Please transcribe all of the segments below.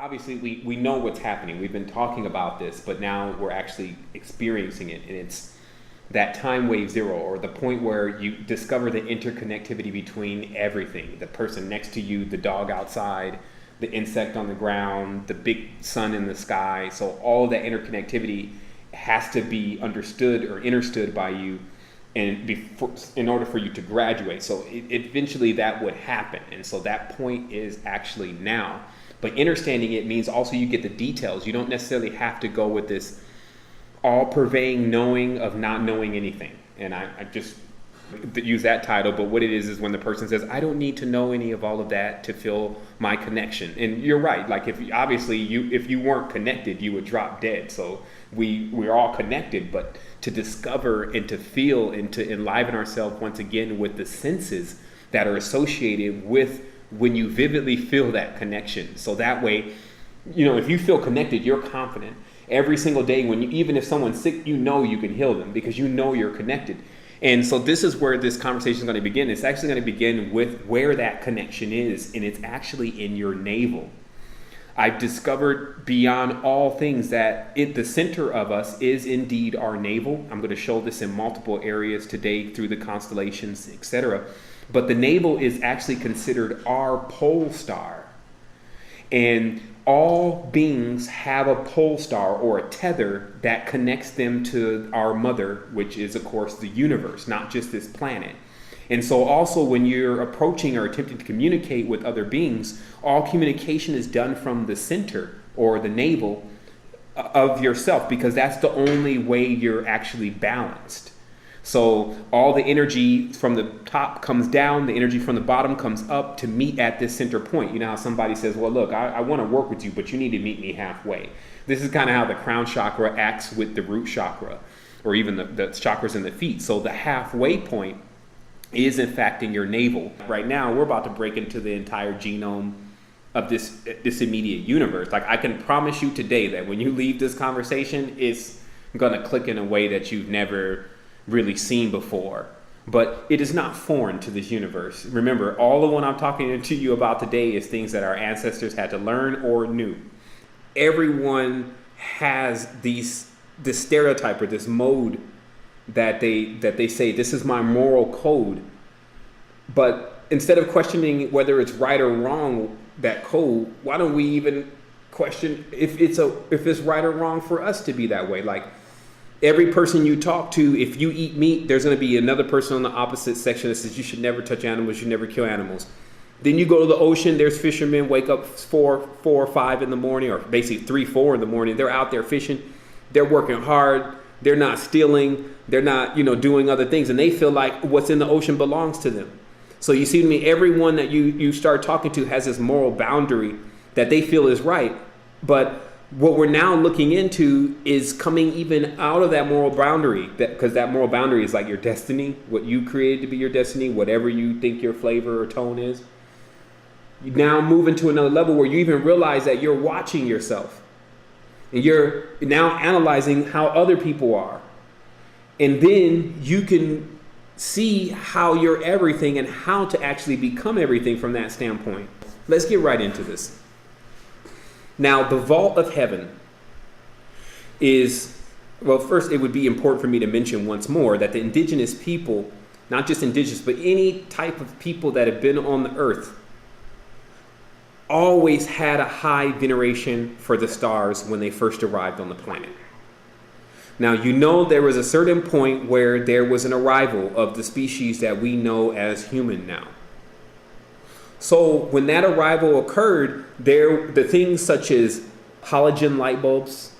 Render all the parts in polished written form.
obviously we know what's happening. We've been talking about this, but now we're actually experiencing it. And it's that time wave zero, or the point where you discover the interconnectivity between everything. The person next to you, the dog outside, the insect on the ground, the big sun in the sky. So all of that interconnectivity has to be understood or understood by you and in order for you to graduate. So eventually that would happen. And so that point is actually now. But understanding it means also you get the details. You don't necessarily have to go with this all-pervading knowing of not knowing anything. And I just use that title, but what it is when the person says, I don't need to know any of all of that to feel my connection. And you're right. Like if you weren't connected, you would drop dead. So we're all connected, but to discover and to feel and to enliven ourselves once again with the senses that are associated with when you vividly feel that connection. So that way, if you feel connected, you're confident. Every single day, even if someone's sick, you can heal them because you're connected. And so this is where this conversation is going to begin. It's actually going to begin with where that connection is, and it's actually in your navel. I've discovered beyond all things that the center of us is indeed our navel. I'm going to show this in multiple areas today through the constellations, etc. But the navel is actually considered our pole star. And all beings have a pole star or a tether that connects them to our mother, which is, of course, the universe, not just this planet. And so also when you're approaching or attempting to communicate with other beings, all communication is done from the center or the navel of yourself, because that's the only way you're actually balanced. So all the energy from the top comes down, the energy from the bottom comes up to meet at this center point. You know how somebody says, well, look, I want to work with you, but you need to meet me halfway. This is kind of how the crown chakra acts with the root chakra, or even the chakras in the feet. So the halfway point is in fact in your navel. Right now, we're about to break into the entire genome of this immediate universe. Like I can promise you today that when you leave this conversation, it's going to click in a way that you've never really seen before. But it is not foreign to this universe. Remember, all the one I'm talking to you about today is things that our ancestors had to learn or knew. Everyone has this stereotype or this mode that they say, this is my moral code. But instead of questioning whether it's right or wrong, that code, why don't we even question if it's right or wrong for us to be that way? Like every person you talk to, if you eat meat, there's going to be another person on the opposite section that says you should never touch animals, you never kill animals. Then you go to the ocean, there's fishermen wake up 4 or 5 in the morning, or basically 3, 4 in the morning. They're out there fishing. They're working hard. They're not stealing. They're not, doing other things. And they feel like what's in the ocean belongs to them. So you see to me, everyone that you start talking to has this moral boundary that they feel is right. But what we're now looking into is coming even out of that moral boundary, because that moral boundary is like your destiny, what you created to be your destiny, whatever you think your flavor or tone is. You now move into another level where you even realize that you're watching yourself. And you're now analyzing how other people are. And then you can see how you're everything and how to actually become everything from that standpoint. Let's get right into this. Now, the vault of heaven is, well, first it would be important for me to mention once more that the indigenous people, not just indigenous, but any type of people that have been on the earth, always had a high veneration for the stars when they first arrived on the planet. Now, there was a certain point where there was an arrival of the species that we know as human now. So when that arrival occurred, the things such as halogen light bulbs,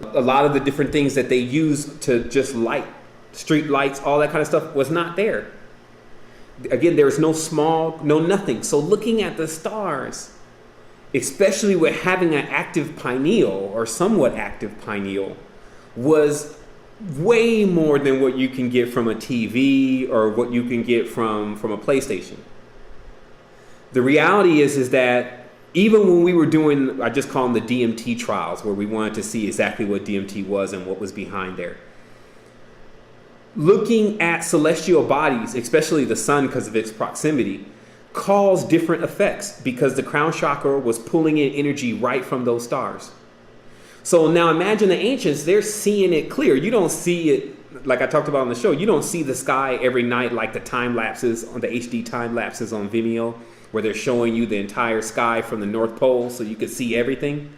a lot of the different things that they use to just light, street lights, all that kind of stuff was not there. Again, there was no smog, no nothing. So looking at the stars, especially with having an active pineal or somewhat active pineal, was way more than what you can get from a TV or what you can get from a PlayStation. The reality is that even when we were doing, I just call them the DMT trials, where we wanted to see exactly what DMT was and what was behind there. Looking at celestial bodies, especially the sun because of its proximity, caused different effects because the crown chakra was pulling in energy right from those stars. So now imagine the ancients, they're seeing it clear. You don't see it, like I talked about on the show, you don't see the sky every night like the time lapses, on the HD time lapses on Vimeo, where they're showing you the entire sky from the North Pole so you can see everything.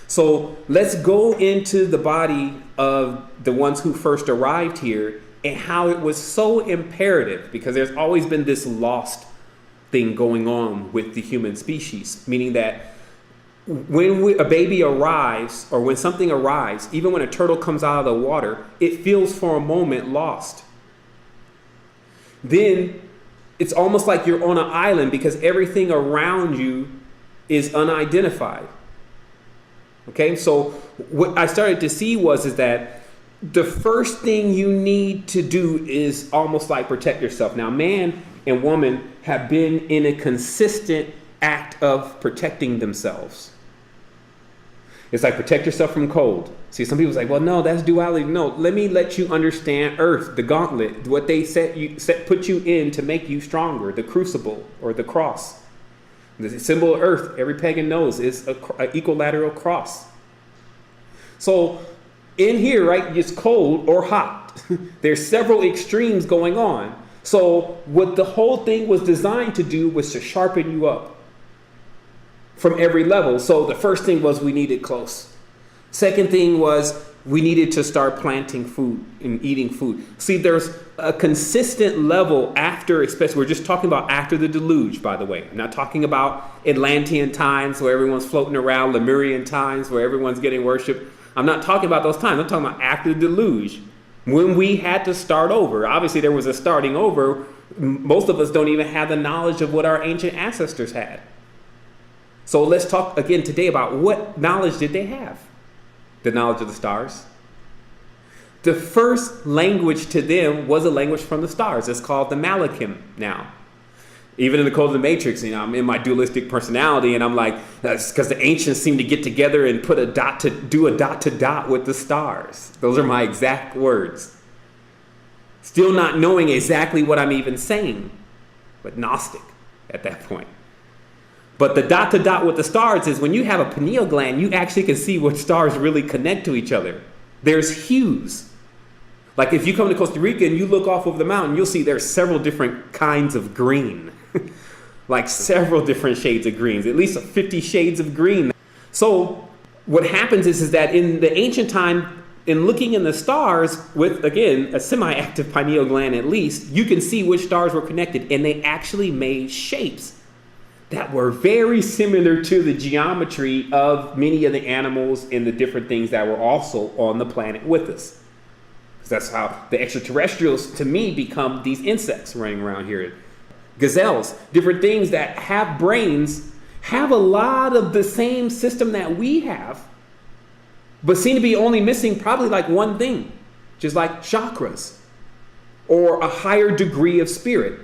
So let's go into the body of the ones who first arrived here and how it was so imperative, because there's always been this lost thing going on with the human species, meaning that when a baby arrives, or when something arrives, even when a turtle comes out of the water, it feels for a moment lost. Then it's almost like you're on an island because everything around you is unidentified. Okay, so what I started to see is that the first thing you need to do is almost like protect yourself. Now, man and woman have been in a consistent act of protecting themselves. It's like protect yourself from cold. See, some people say, well, no, that's duality. No, let me let you understand Earth, the gauntlet, what they put you in to make you stronger, the crucible or the cross. The symbol of Earth, every pagan knows, is an equilateral cross. So in here, right, it's cold or hot. There's several extremes going on. So what the whole thing was designed to do was to sharpen you up from every level. So the first thing was we needed close. Second thing was we needed to start planting food and eating food. See, there's a consistent level after, especially, we're just talking about after the deluge, by the way. I'm not talking about Atlantean times where everyone's floating around, Lemurian times where everyone's getting worship. I'm not talking about those times. I'm talking about after the deluge, when we had to start over. Obviously, there was a starting over. Most of us don't even have the knowledge of what our ancient ancestors had. So let's talk again today about what knowledge did they have? The knowledge of the stars. The first language to them was a language from the stars. It's called the Malachim now. Even in the Code of the Matrix, I'm in my dualistic personality, and I'm like, that's because the ancients seem to get together and put a dot to dot with the stars. Those are my exact words. Still not knowing exactly what I'm even saying, but Gnostic at that point. But the dot to dot with the stars is when you have a pineal gland, you actually can see what stars really connect to each other. There's hues. Like if you come to Costa Rica and you look off over the mountain, you'll see there's several different kinds of green. Like several different shades of greens, at least 50 shades of green. So what happens is that in the ancient time, in looking in the stars with, again, a semi-active pineal gland at least, you can see which stars were connected, and they actually made shapes that were very similar to the geometry of many of the animals and the different things that were also on the planet with us. That's how the extraterrestrials, to me, become these insects running around here. Gazelles, different things that have brains, have a lot of the same system that we have, but seem to be only missing probably like one thing, just like chakras or a higher degree of spirit.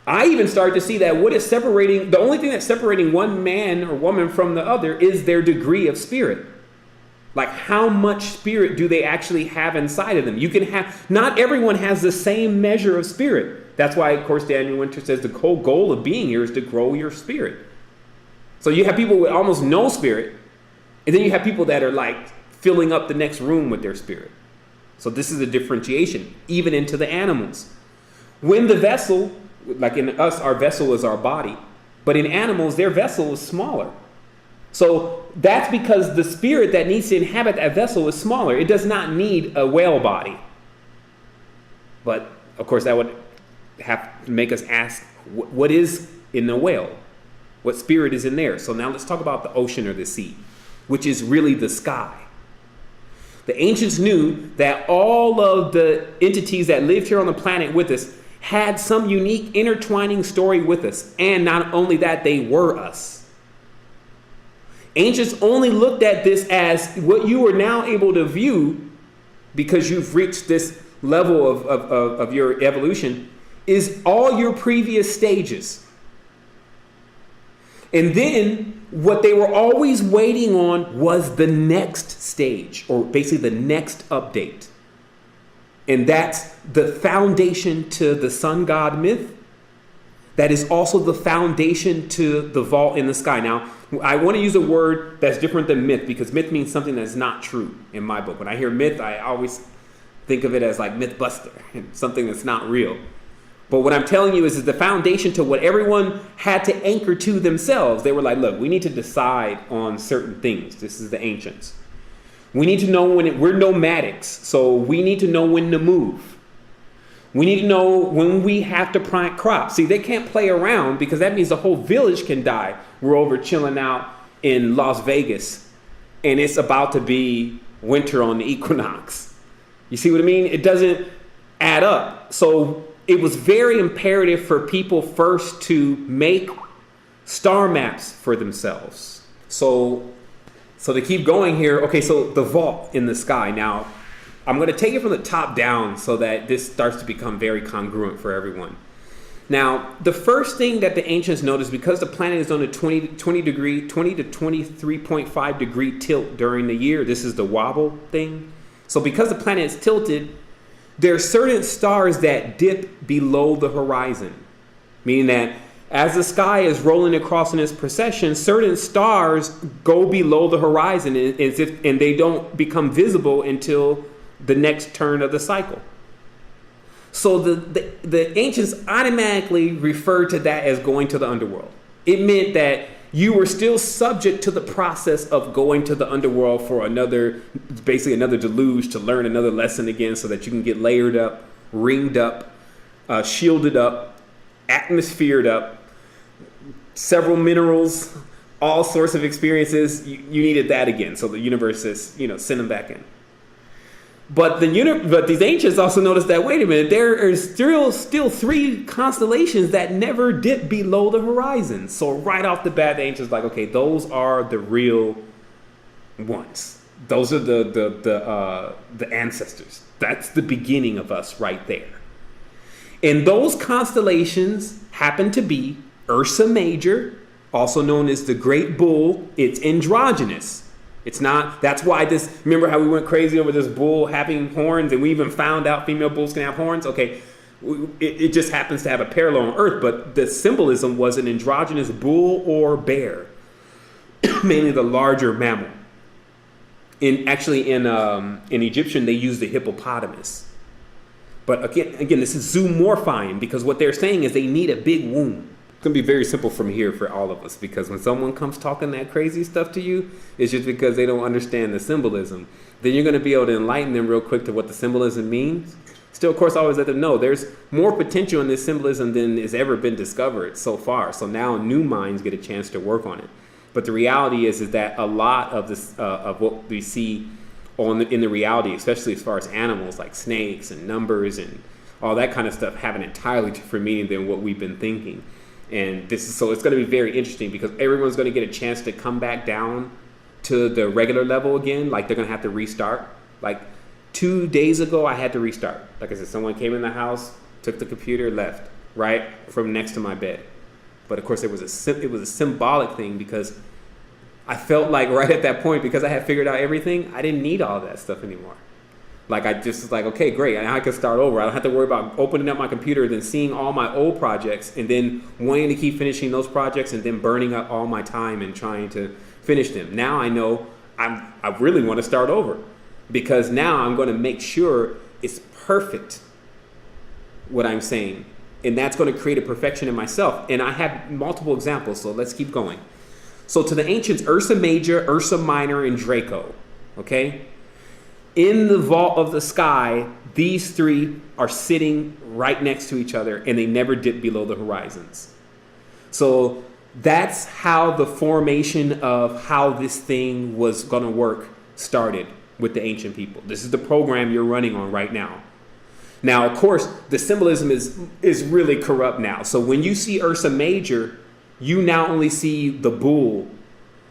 I even started to see that the only thing that's separating one man or woman from the other is their degree of spirit. Like how much spirit do they actually have inside of them? Not everyone has the same measure of spirit. That's why, of course, Daniel Winter says the whole goal of being here is to grow your spirit. So you have people with almost no spirit, and then you have people that are like filling up the next room with their spirit. So this is a differentiation, even into the animals. When the vessel, like in us, our vessel is our body, but in animals, their vessel is smaller. So that's because the spirit that needs to inhabit that vessel is smaller. It does not need a whale body. But, of course, that would have to make us ask, what is in the whale? What spirit is in there? So now let's talk about the ocean or the sea, which is really the sky. The ancients knew that all of the entities that lived here on the planet with us had some unique intertwining story with us. And not only that, they were us. Ancients only looked at this as what you are now able to view because you've reached this level of your evolution is all your previous stages. And then what they were always waiting on was the next stage, or basically the next update. And that's the foundation to the sun god myth that is also the foundation to the vault in the sky. Now, I want to use a word that's different than myth, because myth means something that's not true in my book. When I hear myth, I always think of it as like Mythbuster, something that's not real. But what I'm telling you is the foundation to what everyone had to anchor to themselves. They were like, look, we need to decide on certain things. This is the ancients. We need to know we're nomadics, so we need to know when to move. We need to know when we have to plant crops. See, they can't play around, because that means the whole village can die. We're over chilling out in Las Vegas, and it's about to be winter on the equinox. You see what I mean? It doesn't add up. So it was very imperative for people first to make star maps for themselves. So to keep going here, okay, so the vault in the sky. Now, I'm going to take it from the top down so that this starts to become very congruent for everyone. Now, the first thing that the ancients noticed, because the planet is on a 20 to 23.5 degree tilt during the year, this is the wobble thing. So because the planet is tilted, there are certain stars that dip below the horizon, meaning that as the sky is rolling across in its precession, certain stars go below the horizon and they don't become visible until the next turn of the cycle. So the ancients automatically referred to that as going to the underworld. It meant that you were still subject to the process of going to the underworld for basically another deluge, to learn another lesson again, so that you can get layered up, ringed up, shielded up, atmosphered up, several minerals, all sorts of experiences. You needed that again. So the universe says, send them back in. But these ancients also noticed that, wait a minute, there are still 3 constellations that never dip below the horizon. So right off the bat, the ancients like, okay, those are the real ones. Those are the ancestors. That's the beginning of us right there. And those constellations happen to be Ursa Major, also known as the Great Bull. It's androgynous. It's not, that's why remember how we went crazy over this bull having horns, and we even found out female bulls can have horns? Okay, it just happens to have a parallel on Earth, but the symbolism was an androgynous bull or bear, mainly the larger mammal. In Egyptian, they use the hippopotamus. But again, this is zoomorphine, because what they're saying is they need a big womb. It's going to be very simple from here for all of us, because when someone comes talking that crazy stuff to you, it's just because they don't understand the symbolism. Then you're going to be able to enlighten them real quick to what the symbolism means. Still, of course, I always let them know there's more potential in this symbolism than has ever been discovered so far. So now new minds get a chance to work on it. But the reality is that a lot of this of what we see in the reality, especially as far as animals like snakes and numbers and all that kind of stuff, have an entirely different meaning than what we've been thinking. And so it's going to be very interesting, because everyone's going to get a chance to come back down to the regular level again. Like, they're going to have to restart. Like 2 days ago, I had to restart. Like I said, someone came in the house, took the computer, left right from next to my bed. But of course, it was a symbolic thing, because I felt like right at that point, because I had figured out everything, I didn't need all that stuff anymore. Like, I just was like, okay, great. And I can start over. I don't have to worry about opening up my computer, then seeing all my old projects, and then wanting to keep finishing those projects, and then burning up all my time and trying to finish them. Now I know I really want to start over, because now I'm going to make sure it's perfect, what I'm saying. And that's going to create a perfection in myself. And I have multiple examples, so let's keep going. So to the ancients, Ursa Major, Ursa Minor, and Draco, okay? In the vault of the sky, these 3 are sitting right next to each other, and they never dip below the horizons. So that's how the formation of how this thing was going to work started with the ancient people. This is the program you're running on right now. Now, of course, the symbolism is really corrupt now. So when you see Ursa Major, you now only see the bull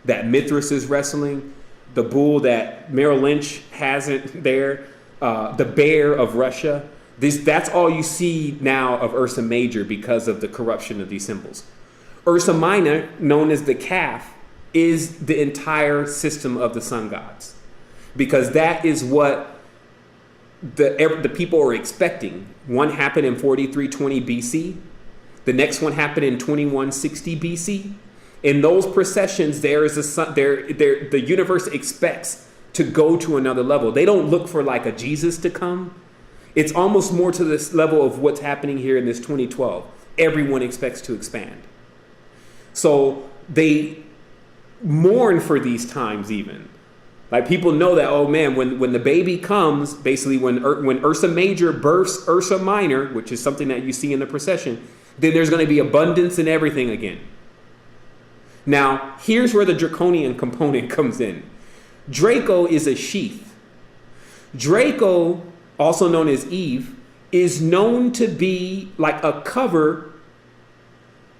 that Mithras is wrestling, the bull that Merrill Lynch has it there, the bear of Russia. That's all you see now of Ursa Major, because of the corruption of these symbols. Ursa Minor, known as the calf, is the entire system of the sun gods, because that is what the people are expecting. One happened in 4320 BC. The next one happened in 2160 BC. In those processions, there is a sun. The universe expects to go to another level. They don't look for like a Jesus to come. It's almost more to this level of what's happening here in this 2012. Everyone expects to expand. So they mourn for these times even. Like people know that, oh man, when the baby comes, basically when Ursa Major births Ursa Minor, which is something that you see in the procession, then there's going to be abundance in everything again. Now, here's where the draconian component comes in. Draco is a sheath. Draco, also known as Eve, is known to be like a cover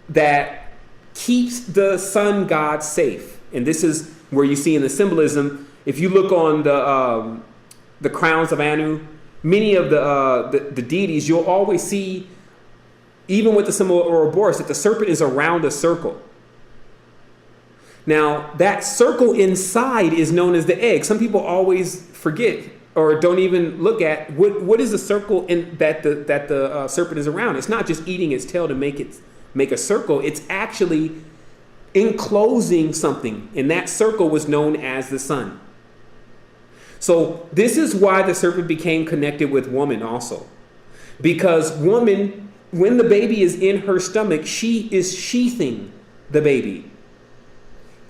that keeps the sun god safe. And this is where you see in the symbolism, if you look on the crowns of Anu, many of the deities, you'll always see, even with the symbol of Ouroboros, that the serpent is around a circle. Now, that circle inside is known as the egg. Some people always forget or don't even look at what is the circle that the serpent is around. It's not just eating its tail to make a circle. It's actually enclosing something, and that circle was known as the sun. So this is why the serpent became connected with woman also, because woman, when the baby is in her stomach, she is sheathing the baby.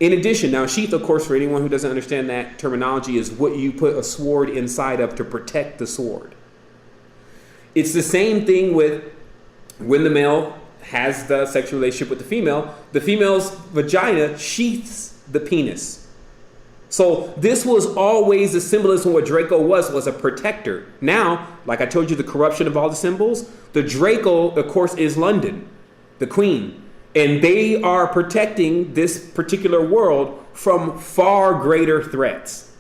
In addition, now sheath, of course, for anyone who doesn't understand that terminology, is what you put a sword inside of to protect the sword. It's the same thing with when the male has the sexual relationship with the female's vagina sheaths the penis. So this was always the symbolism. What Draco was a protector. Now, like I told you, the corruption of all the symbols, the Draco, of course, is London, the queen. And they are protecting this particular world from far greater threats.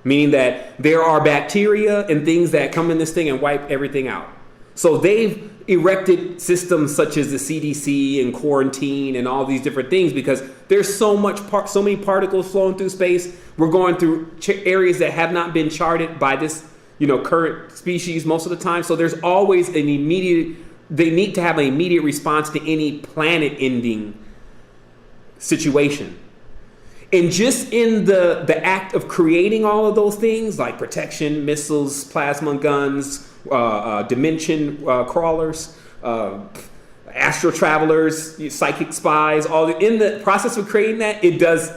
Meaning that there are bacteria and things that come in this thing and wipe everything out. So they've erected systems such as the CDC and quarantine and all these different things, because there's so many particles flowing through space. We're going through areas that have not been charted by this, current species most of the time. So there's always they need to have an immediate response to any planet-ending situation. And just in the act of creating all of those things, like protection, missiles, plasma guns, dimension crawlers, astral travelers, psychic spies, in the process of creating that,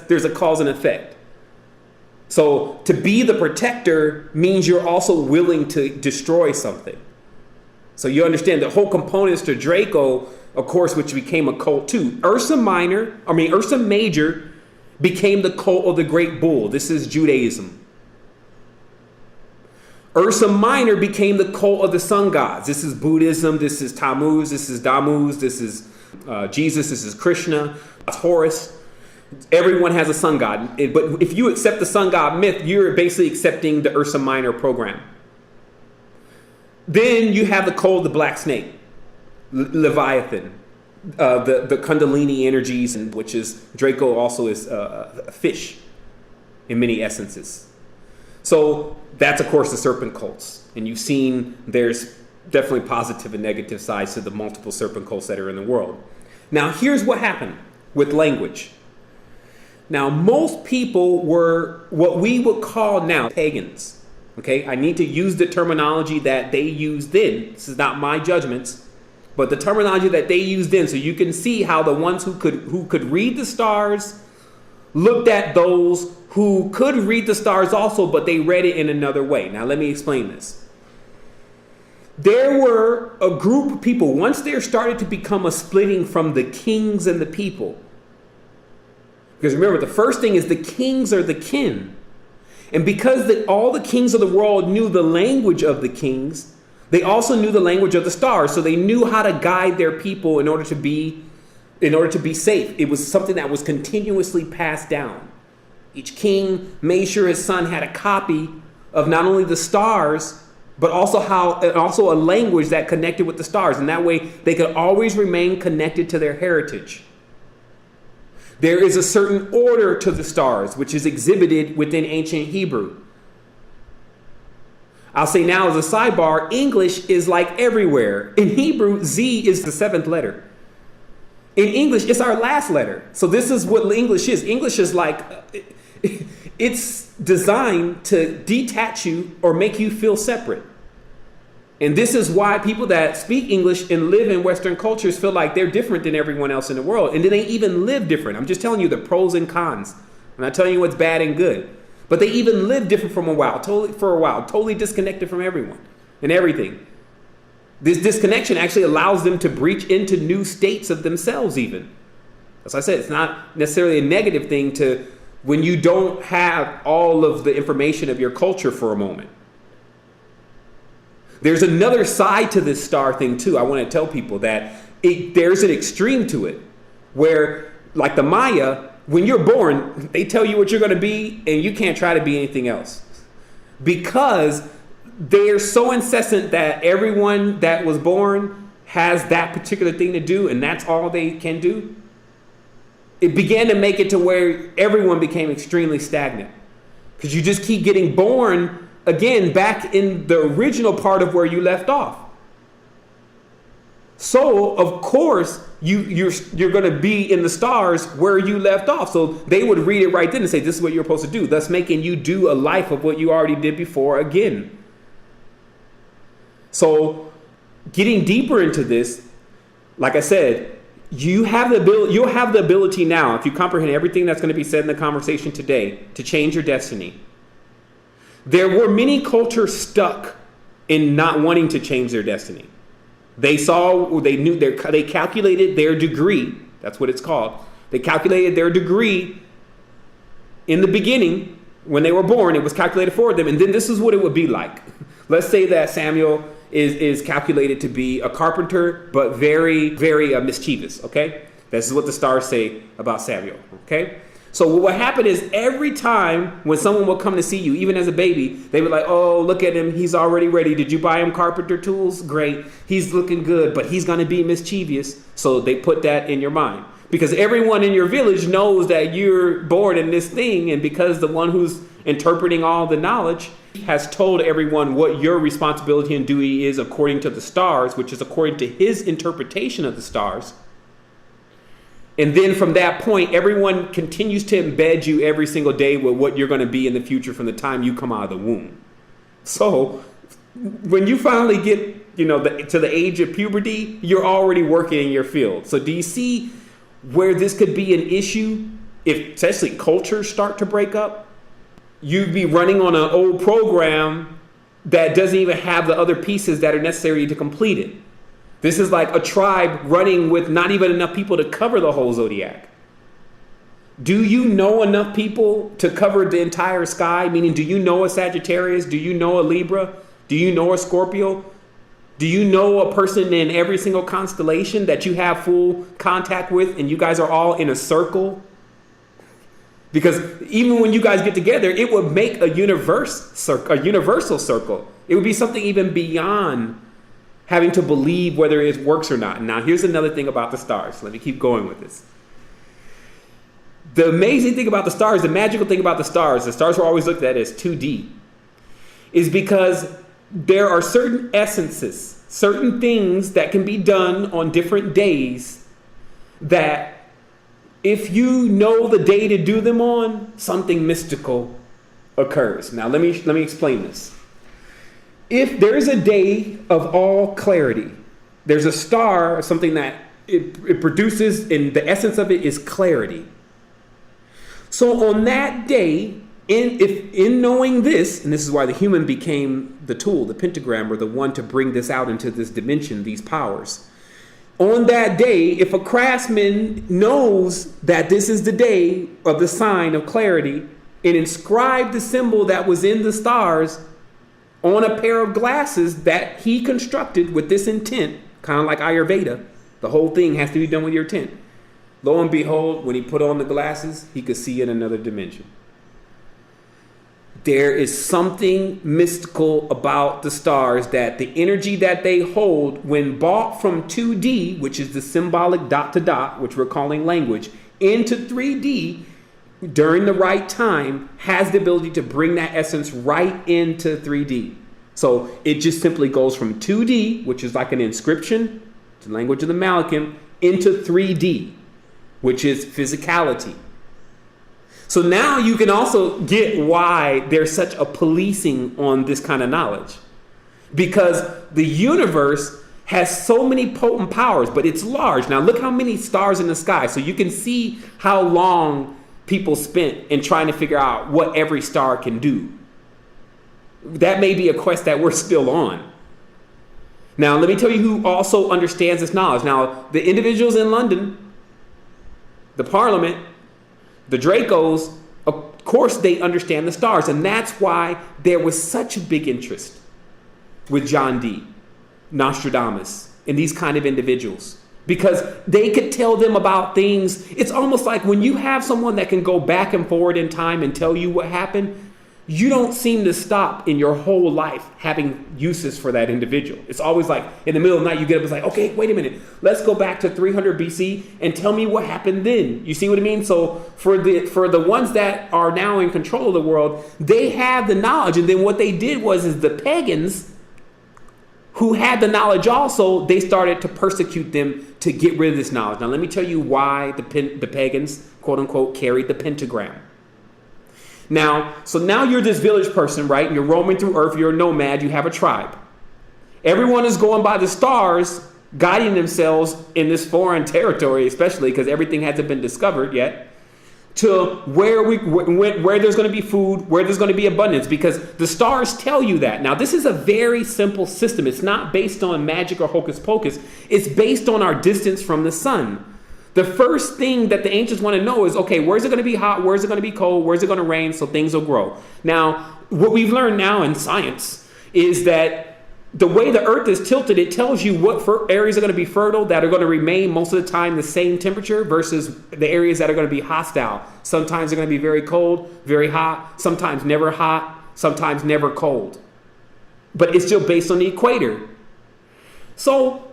there's a cause and effect. So to be the protector means you're also willing to destroy something. So you understand the whole components to Draco, of course, which became a cult too. Ursa Major became the cult of the Great Bull. This is Judaism. Ursa Minor became the cult of the sun gods. This is Buddhism. This is Tammuz. This is Dammuz. This is Jesus. This is Krishna. Horus. Everyone has a sun god. But if you accept the sun god myth, you're basically accepting the Ursa Minor program. Then you have the cult of the black snake, Leviathan, the Kundalini energies, which is Draco also is a fish in many essences. So that's, of course, the serpent cults. And you've seen there's definitely positive and negative sides to the multiple serpent cults that are in the world. Now, here's what happened with language. Now, most people were what we would call now pagans. Okay, I need to use the terminology that they used then. This is not my judgments, but the terminology that they used then, so you can see how the ones who could read the stars looked at those who could read the stars also, but they read it in another way. Now, let me explain this. There were a group of people, once there started to become a splitting from the kings and the people. Because remember, the first thing is the kings are the kin. And because all the kings of the world knew the language of the kings, they also knew the language of the stars. So they knew how to guide their people in order to be safe. It was something that was continuously passed down. Each king made sure his son had a copy of not only the stars, but also a language that connected with the stars. And that way they could always remain connected to their heritage. There is a certain order to the stars, which is exhibited within ancient Hebrew. I'll say now as a sidebar, English is like everywhere. In Hebrew, Z is the seventh letter. In English, it's our last letter. So this is what English is. English is like, it's designed to detach you or make you feel separate. And this is why people that speak English and live in Western cultures feel like they're different than everyone else in the world. And then they even live different. I'm just telling you the pros and cons. I'm not telling you what's bad and good. But they even live different for a while, totally disconnected from everyone and everything. This disconnection actually allows them to breach into new states of themselves even. As I said, it's not necessarily a negative thing to when you don't have all of the information of your culture for a moment. There's another side to this star thing too. I want to tell people that there's an extreme to it where, like the Maya, when you're born, they tell you what you're going to be and you can't try to be anything else. Because they're so incessant that everyone that was born has that particular thing to do and that's all they can do. It began to make it to where everyone became extremely stagnant. Because you just keep getting born again, back in the original part of where you left off. So, of course, you're going to be in the stars where you left off. So they would read it right then and say, this is what you're supposed to do, thus making you do a life of what you already did before again. So, getting deeper into this, like I said, you'll have the ability now, if you comprehend everything that's going to be said in the conversation today, to change your destiny. There were many cultures stuck in not wanting to change their destiny. They calculated their degree. That's what it's called. They calculated their degree in the beginning when they were born. It was calculated for them. And then this is what it would be like. Let's say that Samuel is calculated to be a carpenter, but very, very mischievous. Okay. This is what the stars say about Samuel. Okay. So what happened is every time when someone would come to see you, even as a baby, they were like, oh, look at him. He's already ready. Did you buy him carpenter tools? Great. He's looking good, but he's going to be mischievous. So they put that in your mind because everyone in your village knows that you're born in this thing. And because the one who's interpreting all the knowledge has told everyone what your responsibility and duty is according to the stars, which is according to his interpretation of the stars. And then from that point, everyone continues to embed you every single day with what you're going to be in the future from the time you come out of the womb. So when you finally get, to the age of puberty, you're already working in your field. So do you see where this could be an issue if especially cultures start to break up? You'd be running on an old program that doesn't even have the other pieces that are necessary to complete it. This is like a tribe running with not even enough people to cover the whole zodiac. Do you know enough people to cover the entire sky? Meaning, do you know a Sagittarius? Do you know a Libra? Do you know a Scorpio? Do you know a person in every single constellation that you have full contact with and you guys are all in a circle? Because even when you guys get together, it would make a universal circle. It would be something even beyond having to believe whether it works or not. Now, here's another thing about the stars. Let me keep going with this. The amazing thing about the stars, the magical thing about the stars were always looked at as 2D, is because there are certain essences, certain things that can be done on different days that if you know the day to do them on, something mystical occurs. Now, let me explain this. If there's a day of all clarity, there's a star, something that it produces, and the essence of it is clarity. So on that day, in knowing this, and this is why the human became the tool, the pentagram, or the one to bring this out into this dimension, these powers. On that day, if a craftsman knows that this is the day of the sign of clarity and inscribed the symbol that was in the stars on a pair of glasses that he constructed with this intent, kind of like Ayurveda, the whole thing has to be done with your intent. Lo and behold, when he put on the glasses, he could see in another dimension. There is something mystical about the stars that the energy that they hold when brought from 2D, which is the symbolic dot to dot, which we're calling language, into 3D during the right time has the ability to bring that essence right into 3D. So it just simply goes from 2D, which is like an inscription, the language of the Malachim, into 3D, which is physicality. So now you can also get why there's such a policing on this kind of knowledge. Because the universe has so many potent powers, but it's large. Now look how many stars in the sky. So you can see how long people spent in trying to figure out what every star can do. That may be a quest that we're still on. Now let me tell you who also understands this knowledge. Now the individuals in London, the Parliament, the Dracos, of course they understand the stars, and that's why there was such a big interest with John Dee, Nostradamus, and these kind of individuals, because they could tell them about things. It's almost like when you have someone that can go back and forward in time and tell you what happened, you don't seem to stop in your whole life having uses for that individual. It's always like in the middle of the night, you get up, it's like, okay, wait a minute. Let's go back to 300 BC and tell me what happened then. You see what I mean? So for the ones that are now in control of the world, they have the knowledge. And then what they did was the pagans who had the knowledge also, they started to persecute them to get rid of this knowledge. Now, let me tell you why the pagans, quote unquote, carried the pentagram. Now, so now you're this village person, right? You're roaming through earth. You're a nomad. You have a tribe. Everyone is going by the stars, guiding themselves in this foreign territory, especially because everything hasn't been discovered yet, to where there's going to be food, where there's going to be abundance, because the stars tell you that. Now, this is a very simple system. It's not based on magic or hocus pocus. It's based on our distance from the sun. The first thing that the ancients want to know is, okay, where's it going to be hot? Where's it going to be cold? Where's it going to rain? So things will grow. Now, what we've learned now in science is that the way the earth is tilted, it tells you what areas are going to be fertile, that are going to remain most of the time the same temperature, versus the areas that are going to be hostile. Sometimes they're going to be very cold, very hot, sometimes never hot, sometimes never cold. But it's still based on the equator. So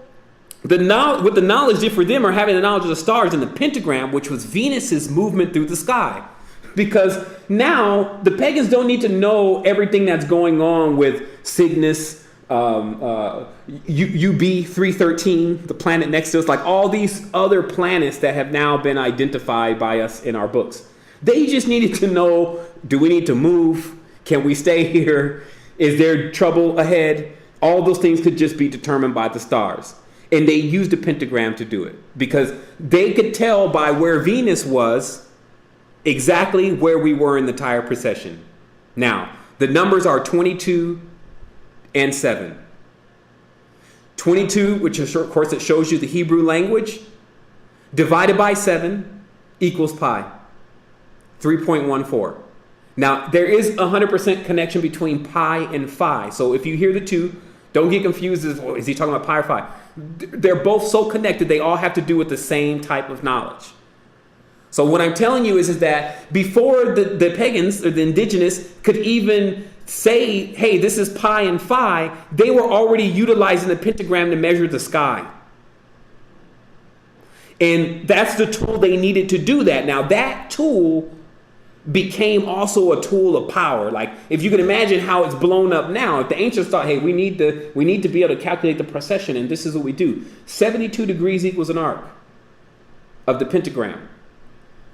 what the knowledge did for them are having the knowledge of the stars and the pentagram, which was Venus's movement through the sky. Because now the pagans don't need to know everything that's going on with Cygnus, UB 313, the planet next to us, like all these other planets that have now been identified by us in our books. They just needed to know, do we need to move? Can we stay here? Is there trouble ahead? All those things could just be determined by the stars. And they used a pentagram to do it because they could tell by where Venus was exactly where we were in the entire precession. Now, the numbers are 22 and 7. 22, which is, of course, it shows you the Hebrew language, divided by 7 equals pi, 3.14. Now, there is 100% connection between pi and phi. So if you hear the two, don't get confused as, oh, is he talking about pi or phi? They're both so connected, they all have to do with the same type of knowledge. So what I'm telling you is that before the pagans or the indigenous could even say, hey, this is pi and phi, they were already utilizing the pentagram to measure the sky. And that's the tool they needed to do that. Now that tool became also a tool of power. Like if you can imagine how it's blown up now, if the ancients thought, hey, we need to be able to calculate the precession, and this is what we do. 72 degrees equals an arc of the pentagram.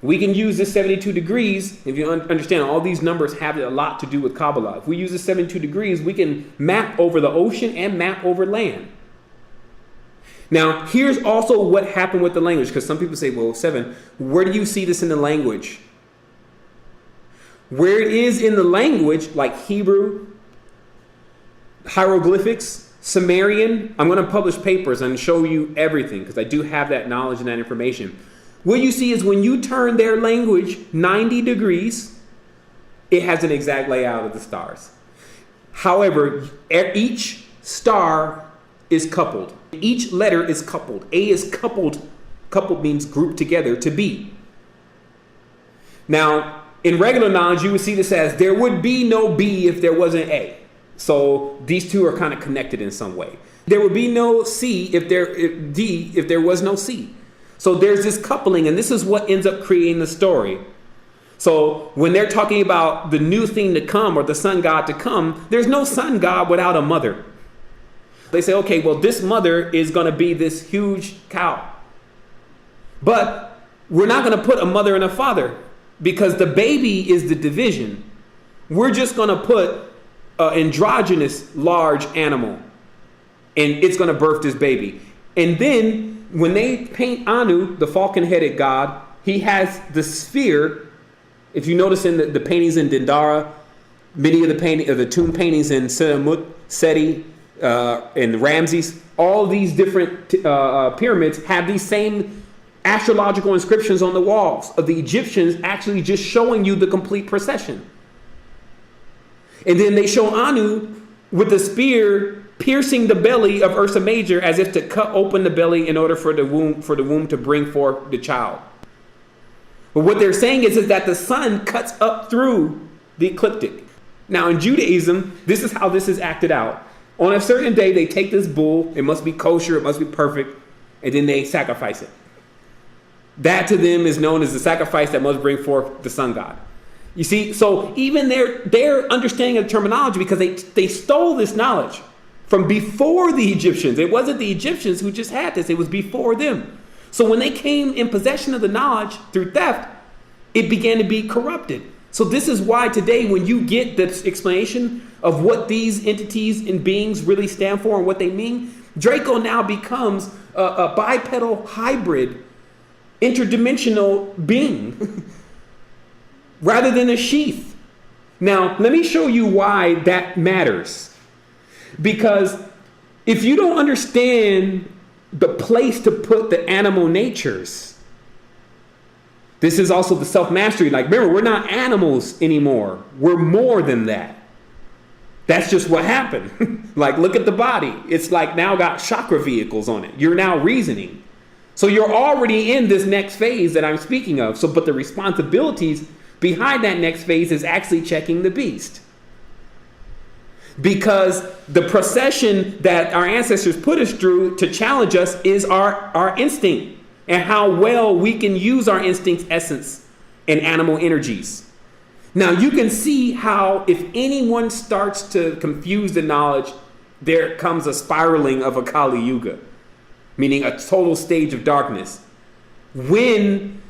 We can use this 72 degrees. If you understand, all these numbers have a lot to do with Kabbalah. If we use this 72 degrees, we can map over the ocean and map over land. Now, here's also what happened with the language, because some people say, well, Sevan, where do you see this in the language? Where it is in the language, like Hebrew, hieroglyphics, Sumerian, I'm going to publish papers and show you everything because I do have that knowledge and that information. What you see is when you turn their language 90 degrees, it has an exact layout of the stars. However, each star is coupled. Each letter is coupled. A is coupled. Coupled means grouped together to B. Now, in regular knowledge, you would see this as there would be no B if there wasn't A. So these two are kind of connected in some way. There would be no D if there was no C. So there's this coupling, and this is what ends up creating the story. So when they're talking about the new thing to come or the sun god to come, there's no sun god without a mother. They say, okay, well, this mother is going to be this huge cow. But we're not going to put a mother and a father because the baby is the division. We're just going to put an androgynous large animal, and it's going to birth this baby. And then when they paint Anu, the falcon-headed god, he has the sphere. If you notice in the paintings in Dendara, many of the tomb paintings in Senamut, Seti, and Ramses, all these different pyramids have these same astrological inscriptions on the walls of the Egyptians, actually just showing you the complete procession. And then they show Anu with the spear piercing the belly of Ursa Major as if to cut open the belly in order for the womb to bring forth the child. But what they're saying is that the sun cuts up through the ecliptic. Now in Judaism, this is how this is acted out. On a certain day, they take this bull. It must be kosher. It must be perfect. And then they sacrifice it. That to them is known as the sacrifice that must bring forth the sun god. You see, so even their understanding of terminology, because they stole this knowledge from before the Egyptians. It wasn't the Egyptians who just had this. It was before them. So when they came in possession of the knowledge through theft, it began to be corrupted. So this is why today when you get the explanation of what these entities and beings really stand for and what they mean, Draco now becomes a bipedal hybrid interdimensional being rather than a sheath. Now, let me show you why that matters. Because if you don't understand the place to put the animal natures, this is also the self-mastery. Like, remember, we're not animals anymore. We're more than that. That's just what happened. Like, look at the body. It's like now got chakra vehicles on it. You're now reasoning. So you're already in this next phase that I'm speaking of. So, but the responsibilities behind that next phase is actually checking the beast. Because the procession that our ancestors put us through to challenge us is our instinct and how well we can use our instinct's essence and animal energies. Now you can see how if anyone starts to confuse the knowledge, there comes a spiraling of a Kali Yuga, meaning a total stage of darkness. When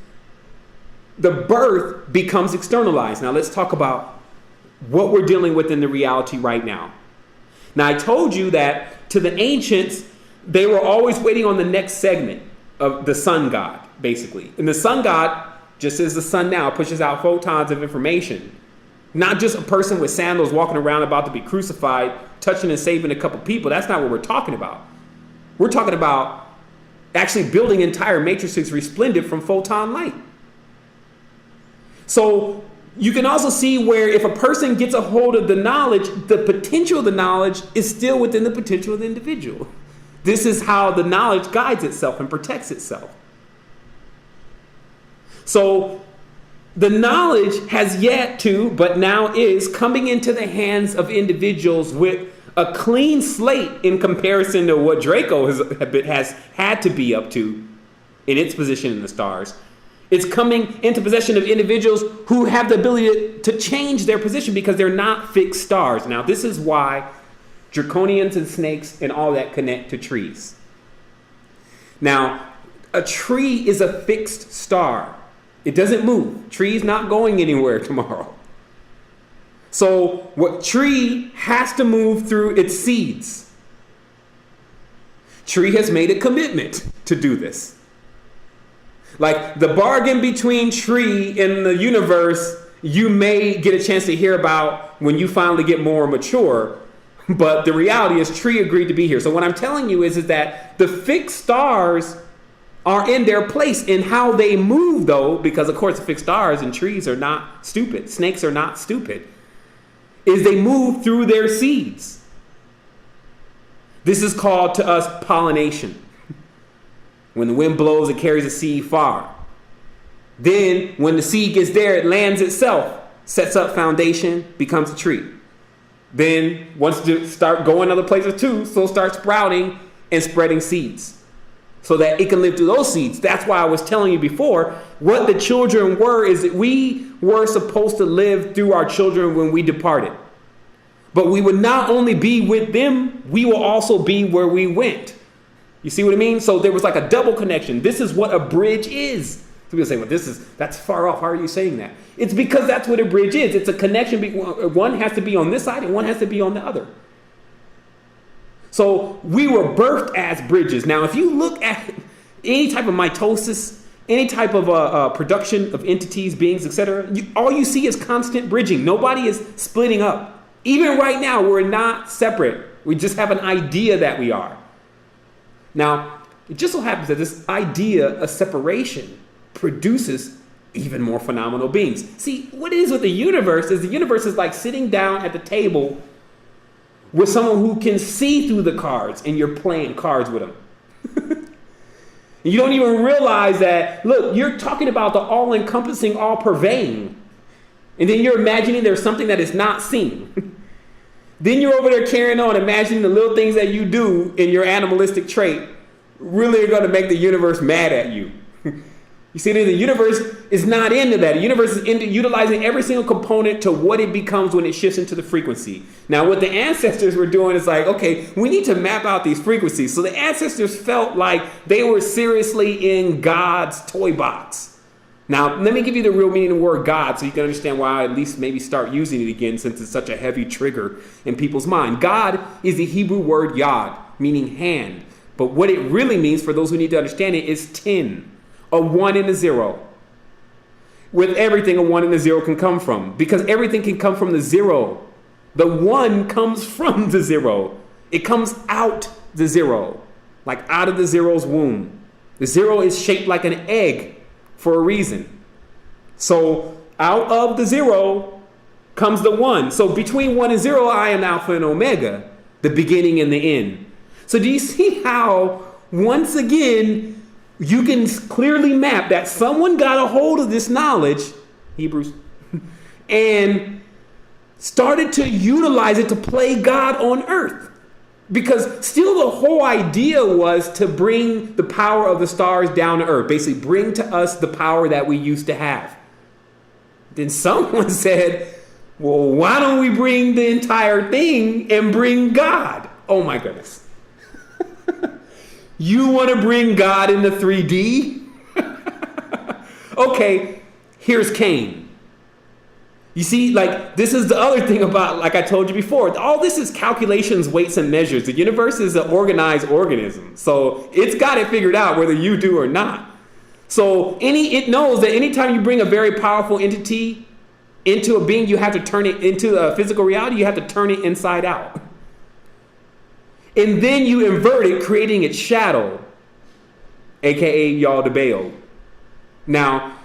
the birth becomes externalized. Now let's talk about what we're dealing with in the reality right now. Now I told you that to the ancients, they were always waiting on the next segment of the sun god, basically. And the sun god, just as the sun now, pushes out photons of information. Not just a person with sandals walking around about to be crucified, touching and saving a couple people. That's not what we're talking about. We're talking about actually building entire matrices resplendent from photon light. So you can also see where if a person gets a hold of the knowledge, the potential of the knowledge is still within the potential of the individual. This is how the knowledge guides itself and protects itself. So the knowledge has yet to, but now is coming into the hands of individuals with a clean slate in comparison to what Draco has had to be up to in its position in the stars. It's coming into possession of individuals who have the ability to change their position because they're not fixed stars. Now, this is why draconians and snakes and all that connect to trees. Now, a tree is a fixed star. It doesn't move. Tree's not going anywhere tomorrow. So, what tree has to move through its seeds. Tree has made a commitment to do this. Like the bargain between tree and the universe, you may get a chance to hear about when you finally get more mature. But the reality is tree agreed to be here. So what I'm telling you is that the fixed stars are in their place in how they move, though, because of course the fixed stars and trees are not stupid. Snakes are not stupid. Is they move through their seeds. This is called to us pollination. When the wind blows, it carries a seed far. Then, when the seed gets there, it lands itself, sets up foundation, becomes a tree. Then, once it start going other places too, so start sprouting and spreading seeds, so that it can live through those seeds. That's why I was telling you before, what the children were is that we were supposed to live through our children when we departed. But we would not only be with them, we will also be where we went. You see what I mean? So there was like a double connection. This is what a bridge is. So people say, well, that's far off. How are you saying that? It's because that's what a bridge is. It's a connection. One has to be on this side and one has to be on the other. So we were birthed as bridges. Now, if you look at any type of mitosis, any type of production of entities, beings, etc., all you see is constant bridging. Nobody is splitting up. Even right now, we're not separate. We just have an idea that we are. Now, it just so happens that this idea of separation produces even more phenomenal beings. See, what it is with the universe is like sitting down at the table with someone who can see through the cards and you're playing cards with them. You don't even realize that, look, you're talking about the all-encompassing, all-pervading. And then you're imagining there's something that is not seen. Then you're over there carrying on, imagining the little things that you do in your animalistic trait really are going to make the universe mad at you. You see, the universe is not into that. The universe is into utilizing every single component to what it becomes when it shifts into the frequency. Now, what the ancestors were doing is like, okay, we need to map out these frequencies. So the ancestors felt like they were seriously in God's toy box. Now, let me give you the real meaning of the word God so you can understand why I at least maybe start using it again since it's such a heavy trigger in people's mind. God is the Hebrew word yad, meaning hand. But what it really means, for those who need to understand it, is 10. A 1 and a 0. With everything, a 1 and a 0 can come from. Because everything can come from the 0. The 1 comes from the 0. It comes out the 0. Like out of the 0's womb. The 0 is shaped like an egg for a reason. So out of the 0 comes the 1. So between 1 and 0, I am Alpha and Omega. The beginning and the end. So do you see how, once again, you can clearly map that someone got a hold of this knowledge, Hebrews, and started to utilize it to play God on earth. Because still the whole idea was to bring the power of the stars down to earth. Basically, bring to us the power that we used to have. Then someone said, well, why don't we bring the entire thing and bring God? Oh my goodness. You want to bring God into 3D? Okay, here's Cain. You see, like, this is the other thing about, like I told you before, all this is calculations, weights, and measures. The universe is an organized organism. So it's got it figured out whether you do or not. So it knows that anytime you bring a very powerful entity into a being, you have to turn it into a physical reality. You have to turn it inside out. And then you invert it, creating its shadow, aka Yaldabaoth. Now,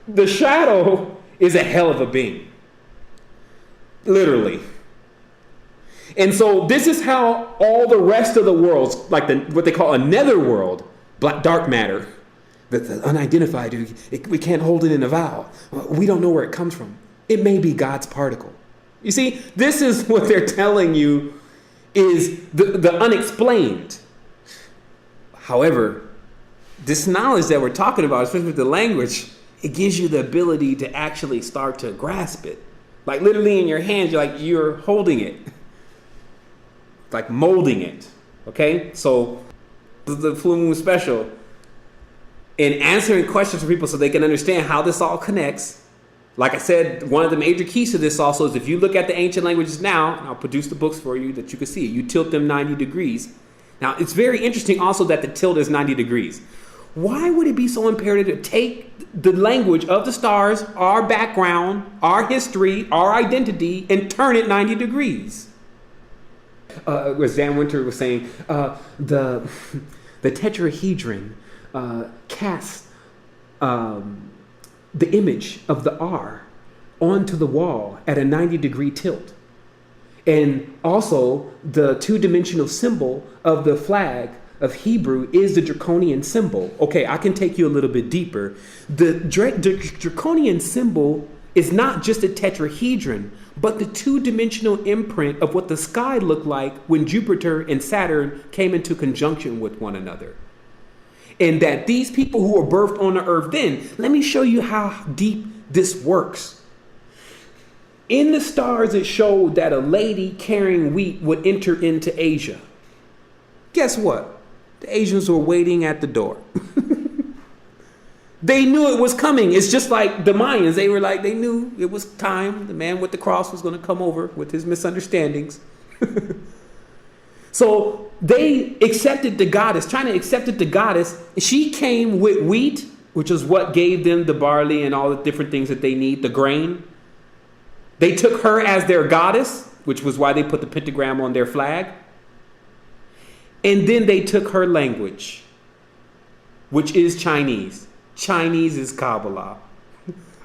the shadow is a hell of a being. Literally. And so this is how all the rest of the worlds, like what they call a netherworld, dark matter, the unidentified, we can't hold it in a vial. We don't know where it comes from. It may be God's particle. You see, this is what they're telling you is the unexplained. However, this knowledge that we're talking about, especially with the language, it gives you the ability to actually start to grasp it. Like literally in your hands, you're holding it. Like molding it. Okay? So this is the Full Moon Special. In answering questions for people so they can understand how this all connects. Like I said, one of the major keys to this also is if you look at the ancient languages now, and I'll produce the books for you that you can see, you tilt them 90 degrees. Now, it's very interesting also that the tilt is 90 degrees. Why would it be so imperative to take the language of the stars, our background, our history, our identity, and turn it 90 degrees? As Dan Winter was saying, the tetrahedron casts the image of the R onto the wall at a 90 degree tilt. And also the two-dimensional symbol of the flag of Hebrew is the draconian symbol. Okay, I can take you a little bit deeper. The draconian symbol is not just a tetrahedron, but the two-dimensional imprint of what the sky looked like when Jupiter and Saturn came into conjunction with one another. And that these people who were birthed on the earth then, let me show you how deep this works. In the stars, it showed that a lady carrying wheat would enter into Asia. Guess what? The Asians were waiting at the door. They knew it was coming. It's just like the Mayans. They were like, they knew it was time. The man with the cross was going to come over with his misunderstandings. So they accepted the goddess. China accepted the goddess. She came with wheat, which is what gave them the barley and all the different things that they need, the grain. They took her as their goddess, which was why they put the pentagram on their flag. And then they took her language, which is Chinese. Chinese is Kabbalah.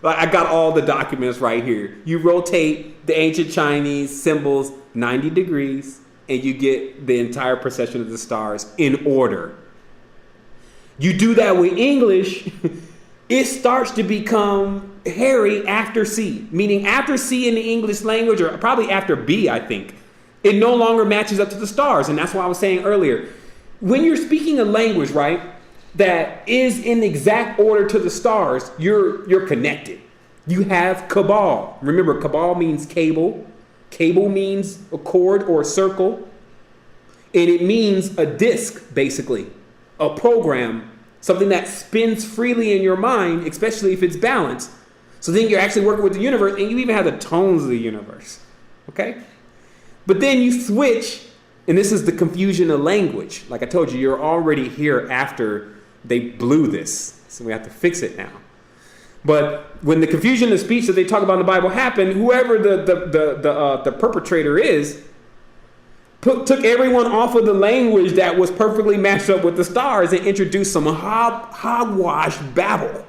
I got all the documents right here. You rotate the ancient Chinese symbols 90 degrees and you get the entire procession of the stars in order. You do that with English, it starts to become hairy after C, meaning after C in the English language, or probably after B, I think, it no longer matches up to the stars. And that's why I was saying earlier, when you're speaking a language, right, that is in exact order to the stars, you're connected. You have cabal. Remember, cabal means cable. Cable means a cord or a circle. And it means a disk, basically. A program. Something that spins freely in your mind, especially if it's balanced. So then you're actually working with the universe, and you even have the tones of the universe. Okay? But then you switch, and this is the confusion of language. Like I told you, you're already here after they blew this. So we have to fix it now. But when the confusion of speech that they talk about in the Bible happened, whoever the perpetrator is, took everyone off of the language that was perfectly matched up with the stars and introduced some hogwash babble.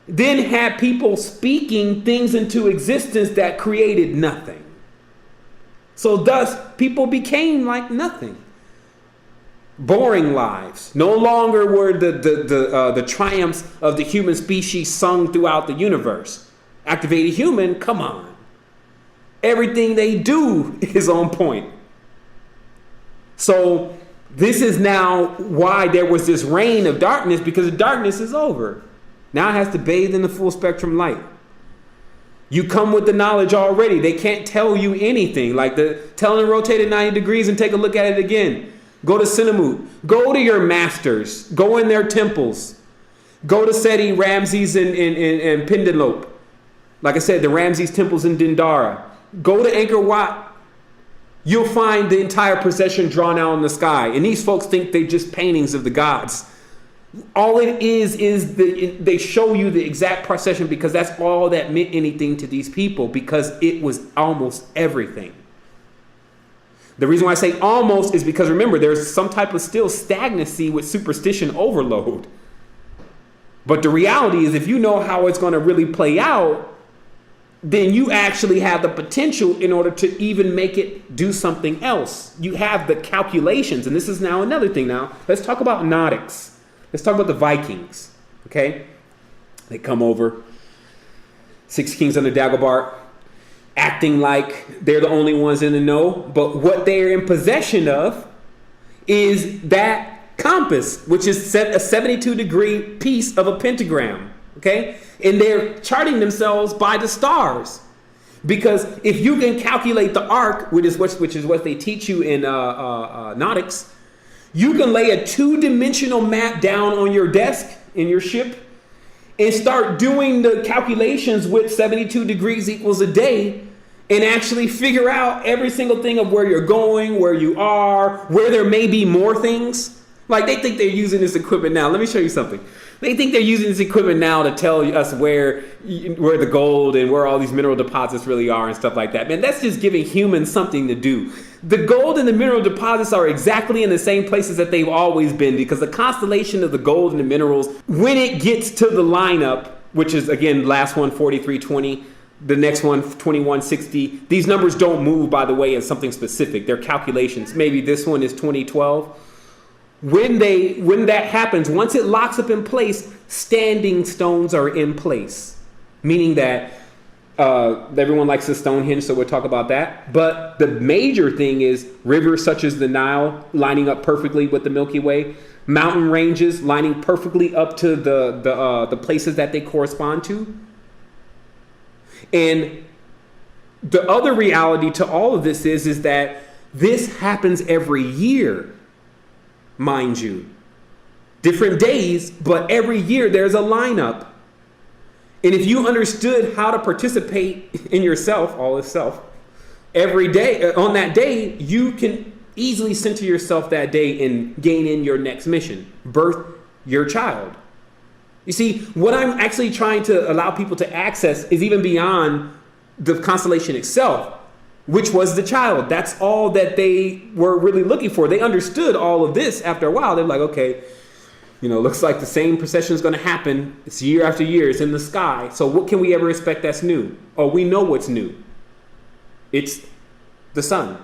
Then had people speaking things into existence that created nothing. So thus, people became like nothing. Boring lives. No longer were the triumphs of the human species sung throughout the universe. Activated human, come on. Everything they do is on point. So this is now why there was this reign of darkness, because the darkness is over. Now it has to bathe in the full spectrum light. You come with the knowledge already. They can't tell you anything. Like tell them to rotate it 90 degrees and take a look at it again. Go to Sinamut. Go to your masters. Go in their temples. Go to Seti, Ramses, and Pindanlope. Like I said, the Ramses temples in Dindara. Go to Angkor Wat. You'll find the entire procession drawn out in the sky. And these folks think they're just paintings of the gods. All it is they show you the exact procession because that's all that meant anything to these people, because it was almost everything. The reason why I say almost is because, remember, there's some type of still stagnancy with superstition overload. But the reality is, if you know how it's going to really play out, then you actually have the potential in order to even make it do something else. You have the calculations. And this is now another thing now. Let's talk about Nautics. Let's talk about the Vikings. Okay? They come over. 6 kings under Dagobert. Acting like they're the only ones in the know. But what they're in possession of is that compass, which is a 72-degree piece of a pentagram. Okay? And they're charting themselves by the stars. Because if you can calculate the arc, which is what they teach you in nautics, you can lay a 2-dimensional map down on your desk in your ship and start doing the calculations with 72 degrees equals a day, and actually figure out every single thing of where you're going, where you are, where there may be more things. Like, they think they're using this equipment now. Let me show you something. They think they're using this equipment now to tell us where the gold and where all these mineral deposits really are and stuff like that. Man, that's just giving humans something to do. The gold and the mineral deposits are exactly in the same places that they've always been, because the constellation of the gold and the minerals, when it gets to the lineup, which is, again, last one, 4320, the next one, 2160. These numbers don't move, by the way, in something specific. They're calculations. Maybe this one is 2012. When that happens, once it locks up in place, standing stones are in place. Meaning that everyone likes the Stonehenge, so we'll talk about that. But the major thing is rivers such as the Nile lining up perfectly with the Milky Way. Mountain ranges lining perfectly up to the places that they correspond to. And the other reality to all of this is that this happens every year. mind you. Different days, but every year there's a lineup. And if you understood how to participate in yourself, all is self, every day, on that day, you can easily center yourself that day and gain in your next mission. Birth your child. You see, what I'm actually trying to allow people to access is even beyond the constellation itself, which was the child. That's all that they were really looking for. They understood all of this after a while. They're like, okay, looks like the same procession is going to happen. It's year after year. It's in the sky. So what can we ever expect that's new? Oh, we know what's new. It's the sun.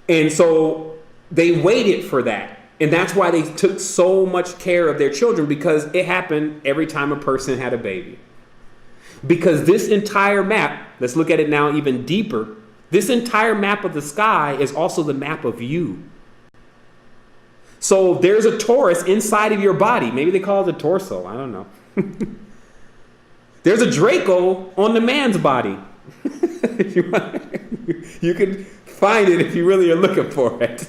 And so they waited for that. And that's why they took so much care of their children, because it happened every time a person had a baby. Because this entire map, let's look at it now even deeper. This entire map of the sky is also the map of you. So there's a Taurus inside of your body. Maybe they call it the torso. I don't know. There's a Draco on the man's body. You can find it if you really are looking for it.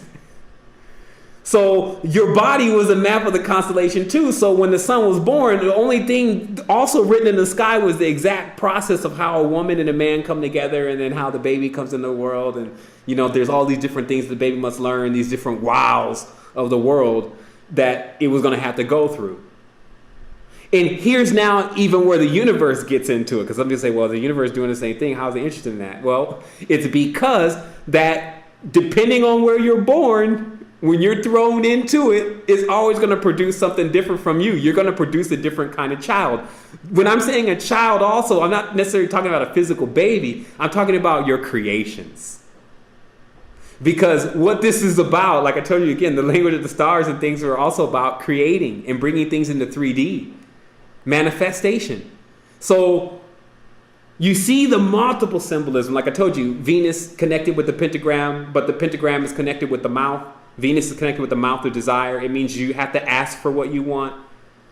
So your body was a map of the constellation too. So when the sun was born, the only thing also written in the sky was the exact process of how a woman and a man come together, and then how the baby comes into the world. And, there's all these different things the baby must learn, these different wows of the world that it was going to have to go through. And here's now even where the universe gets into it. Because I'm going to say, well, the universe is doing the same thing. How's it interested in that? Well, it's because that depending on where you're born, when you're thrown into it, it's always going to produce something different from you. You're going to produce a different kind of child. When I'm saying a child also, I'm not necessarily talking about a physical baby. I'm talking about your creations. Because what this is about, like I told you again, the language of the stars and things are also about creating and bringing things into 3D. Manifestation. So you see the multiple symbolism. Like I told you, Venus connected with the pentagram, but the pentagram is connected with the mouth. Venus is connected with the mouth of desire. It means you have to ask for what you want.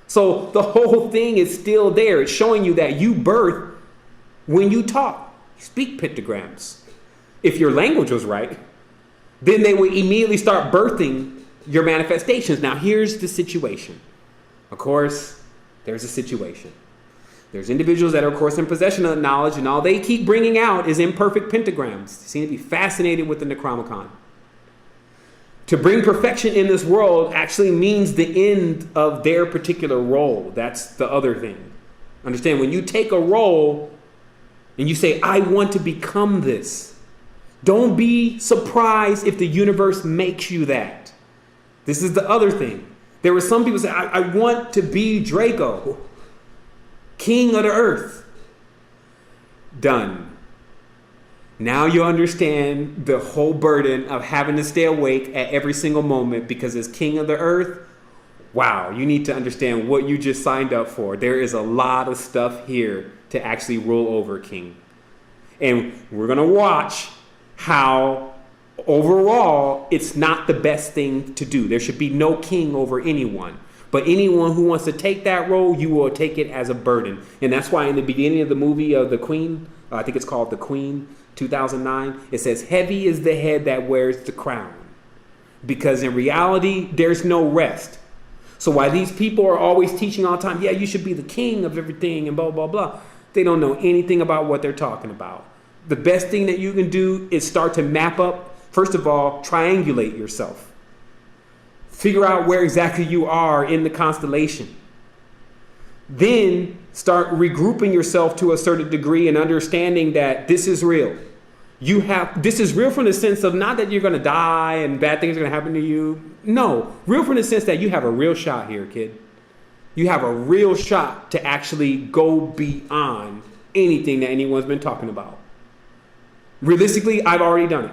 So the whole thing is still there. It's showing you that you birth when you talk. You speak pictograms. If your language was right, then they would immediately start birthing your manifestations. Now, here's the situation. Of course, there's a situation. There's individuals that are, of course, in possession of the knowledge, and all they keep bringing out is imperfect pentagrams. They seem to be fascinated with the Necronomicon. To bring perfection in this world actually means the end of their particular role. That's the other thing. Understand, when you take a role and you say, I want to become this, don't be surprised if the universe makes you that. This is the other thing. There were some people say, I want to be Draco, king of the earth. Done. Now you understand the whole burden of having to stay awake at every single moment, because as king of the earth, wow, you need to understand what you just signed up for. There is a lot of stuff here to actually rule over, king. And we're going to watch how overall it's not the best thing to do. There should be no king over anyone. But anyone who wants to take that role, you will take it as a burden. And that's why in the beginning of the movie of The Queen, I think it's called The Queen, 2009, it says, heavy is the head that wears the crown. Because in reality, there's no rest. So while these people are always teaching all the time, yeah, you should be the king of everything and blah, blah, blah, they don't know anything about what they're talking about. The best thing that you can do is start to map up, first of all, triangulate yourself. Figure out where exactly you are in the constellation. Then start regrouping yourself to a certain degree and understanding that this is real. This is real from the sense of not that you're going to die and bad things are going to happen to you. No, real from the sense that you have a real shot here, kid. You have a real shot to actually go beyond anything that anyone's been talking about. Realistically, I've already done it.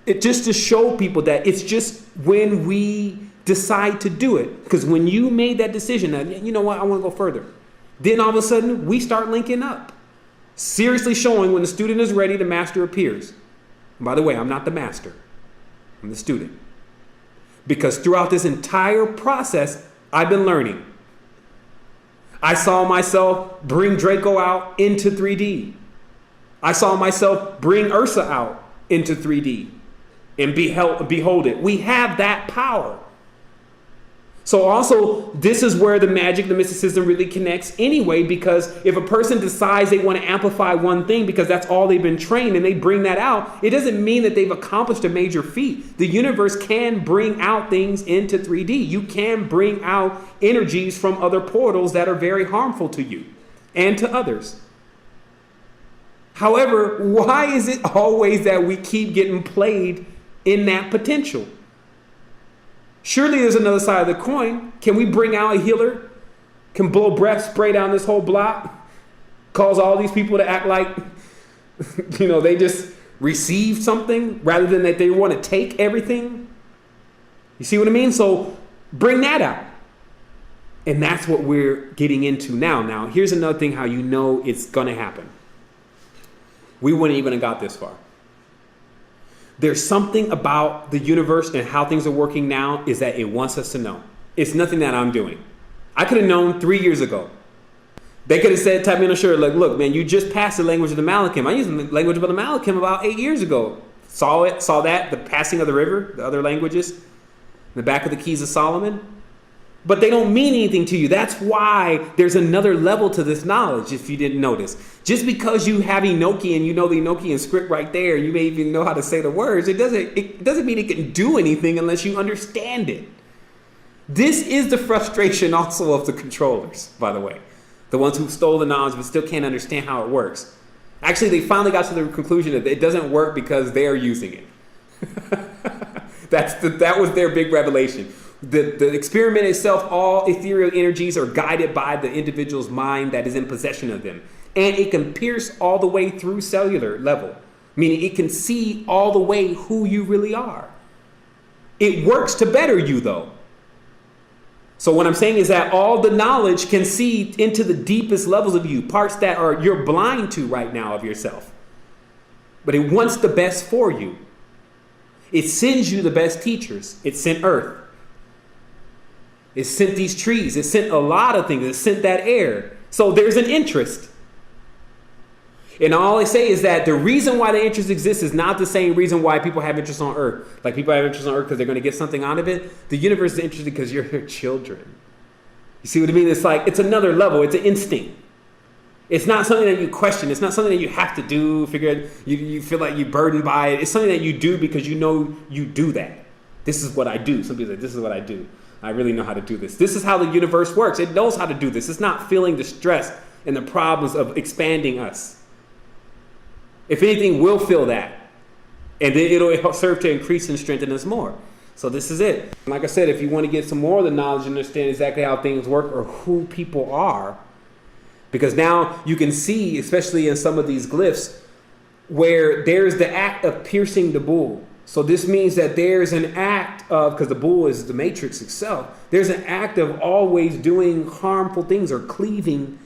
It just to show people that it's just when we decide to do it. Because when you made that decision, that, you know what, I want to go further. Then all of a sudden, we start linking up. Seriously showing when the student is ready, the master appears. And by the way, I'm not the master. I'm the student. Because throughout this entire process, I've been learning. I saw myself bring Draco out into 3D. I saw myself bring Ursa out into 3D. and behold it. We have that power. So also, this is where the magic, the mysticism really connects anyway, because if a person decides they want to amplify one thing because that's all they've been trained and they bring that out, it doesn't mean that they've accomplished a major feat. The universe can bring out things into 3D. You can bring out energies from other portals that are very harmful to you and to others. However, why is it always that we keep getting played in that potential? Surely there's another side of the coin. Can we bring out a healer? Can blow breath spray down this whole block? Cause all these people to act like, they just received something rather than that they want to take everything? You see what I mean? So bring that out. And that's what we're getting into now. Now, here's another thing how you know it's going to happen. We wouldn't even have got this far. There's something about the universe and how things are working now is that it wants us to know. It's nothing that I'm doing. I could have known 3 years ago. They could have said, type me on a shirt, like, look, man, you just passed the language of the Malachim. I used the language of the Malachim about 8 years ago. Saw that, the passing of the river, the other languages, the back of the Keys of Solomon. But they don't mean anything to you. That's why there's another level to this knowledge, if you didn't notice. Just because you have Enochian, you know the Enochian script right there, you may even know how to say the words, it doesn't mean it can do anything unless you understand it. This is the frustration also of the controllers, by the way. The ones who stole the knowledge but still can't understand how it works. Actually, they finally got to the conclusion that it doesn't work because they're using it. That was their big revelation. The experiment itself, all ethereal energies are guided by the individual's mind that is in possession of them. And it can pierce all the way through cellular level, meaning it can see all the way who you really are. It works to better you, though. So what I'm saying is that all the knowledge can see into the deepest levels of you, parts that you're blind to right now of yourself. But it wants the best for you. It sends you the best teachers. It sent Earth. It sent these trees. It sent a lot of things. It sent that air. So there's an interest. And all I say is that the reason why the interest exists is not the same reason why people have interest on Earth. Like people have interest on Earth because they're going to get something out of it. The universe is interested because you're their children. You see what I mean? It's like, it's another level. It's an instinct. It's not something that you question. It's not something that you have to do. You feel like you're burdened by it. It's something that you do because you know you do that. This is what I do. Some people say, this is what I do. I really know how to do this. This is how the universe works. It knows how to do this. It's not feeling the stress and the problems of expanding us. If anything, we'll feel that. And then it'll serve to increase and strengthen us more. So this is it. Like I said, if you want to get some more of the knowledge and understand exactly how things work or who people are, because now you can see, especially in some of these glyphs, where there's the act of piercing the bull. So this means that there's an act of, because the bull is the matrix itself, there's an act of always doing harmful things or cleaving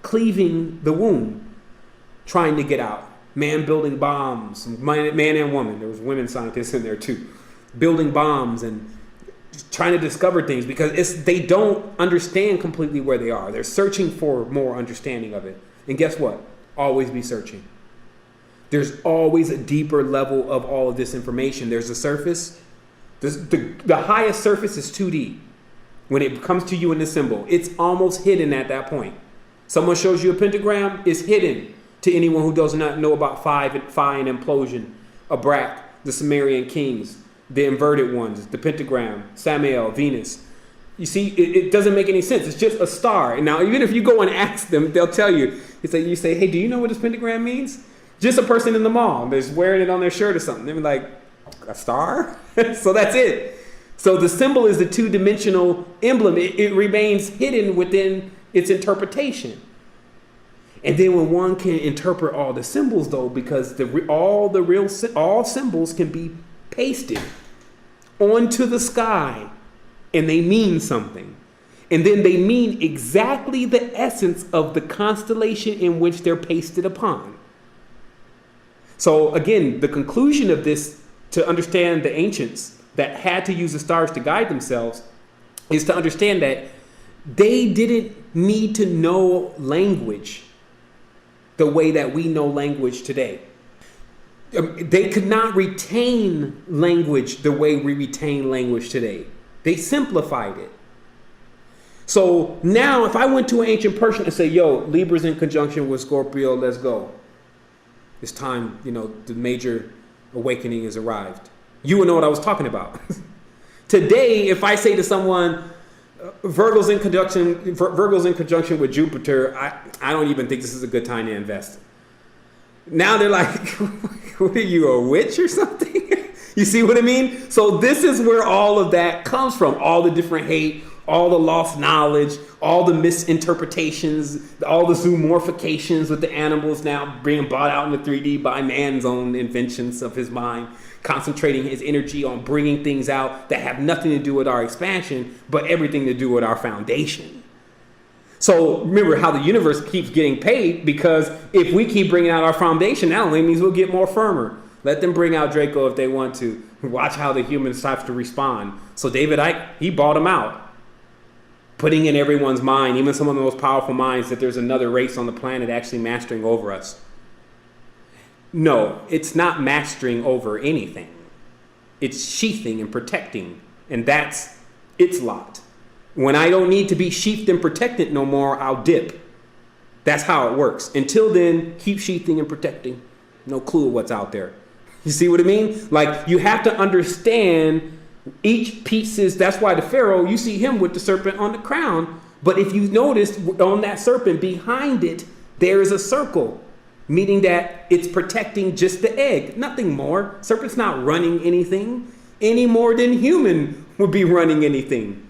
the womb, trying to get out. Man building bombs, man and woman. There was women scientists in there too, building bombs and trying to discover things because they don't understand completely where they are. They're searching for more understanding of it. And guess what? Always be searching. There's always a deeper level of all of this information. There's a surface. The highest surface is 2D. When it comes to you in the symbol, it's almost hidden at that point. Someone shows you a pentagram, it's hidden to anyone who does not know about Phi and implosion, Abrak, the Sumerian kings, the inverted ones, the pentagram, Samael, Venus. You see, it doesn't make any sense. It's just a star. And now, even if you go and ask them, they'll tell you. It's like you say, hey, do you know what this pentagram means? Just a person in the mall. They're just wearing it on their shirt or something. They're like, a star? So that's it. So the symbol is the two-dimensional emblem. It remains hidden within its interpretation. And then when one can interpret all the symbols, though, because all symbols can be pasted onto the sky, and they mean something. And then they mean exactly the essence of the constellation in which they're pasted upon. So again, the conclusion of this, to understand the ancients that had to use the stars to guide themselves, is to understand that they didn't need to know language the way that we know language today. They could not retain language the way we retain language today. They simplified it. So now if I went to an ancient Persian and say, yo, Libra's in conjunction with Scorpio, let's go. It's time, the major awakening has arrived. You would know what I was talking about. Today, if I say to someone, Virgo's in conjunction with Jupiter, I don't even think this is a good time to invest. Now they're like, what are you, a witch or something? You see what I mean? So this is where all of that comes from. All the different hate, all the lost knowledge, all the misinterpretations, all the zoomorphications with the animals now being brought out into 3D by man's own inventions of his mind, concentrating his energy on bringing things out that have nothing to do with our expansion, but everything to do with our foundation. So remember how the universe keeps getting paid, because if we keep bringing out our foundation, that only means we'll get more firmer. Let them bring out Draco if they want to. Watch how the human starts to respond. So David Icke, he bought him out. Putting in everyone's mind, even some of the most powerful minds, that there's another race on the planet actually mastering over us. No, it's not mastering over anything. It's sheathing and protecting. And that's its lot. When I don't need to be sheathed and protected no more, I'll dip. That's how it works. Until then, keep sheathing and protecting. No clue what's out there. You see what I mean? Like, you have to understand each pieces. That's why the Pharaoh, you see him with the serpent on the crown. But if you notice on that serpent, behind it, there is a circle, meaning that it's protecting just the egg, nothing more. Serpent's not running anything any more than human would be running anything.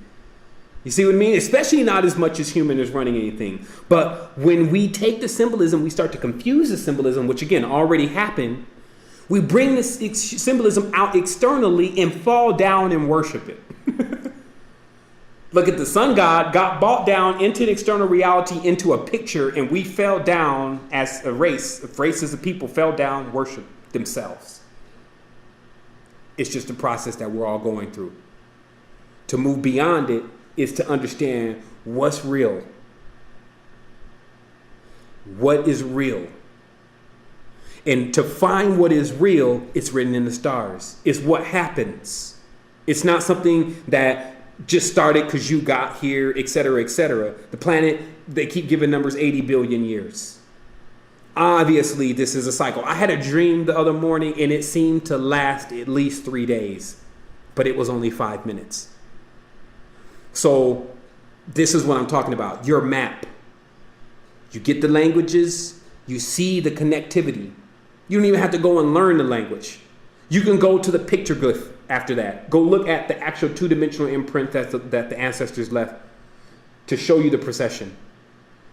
You see what I mean? Especially not as much as human is running anything. But when we take the symbolism, we start to confuse the symbolism, which again already happened. We bring this symbolism out externally and fall down and worship it. Look at the sun god got brought down into the external reality, into a picture, and we fell down as a race. Races of people fell down, worship themselves. It's just a process that we're all going through. To move beyond it is to understand what's real. What is real? And to find what is real, it's written in the stars. It's what happens. It's not something that just started because you got here, et cetera, et cetera. The planet, they keep giving numbers 80 billion years. Obviously, this is a cycle. I had a dream the other morning, and it seemed to last at least 3 days, but it was only 5 minutes. So this is what I'm talking about. Your map. You get the languages. You see the connectivity. You don't even have to go and learn the language. You can go to the picture glyph after that. Go look at the actual two-dimensional imprint that the ancestors left to show you the procession.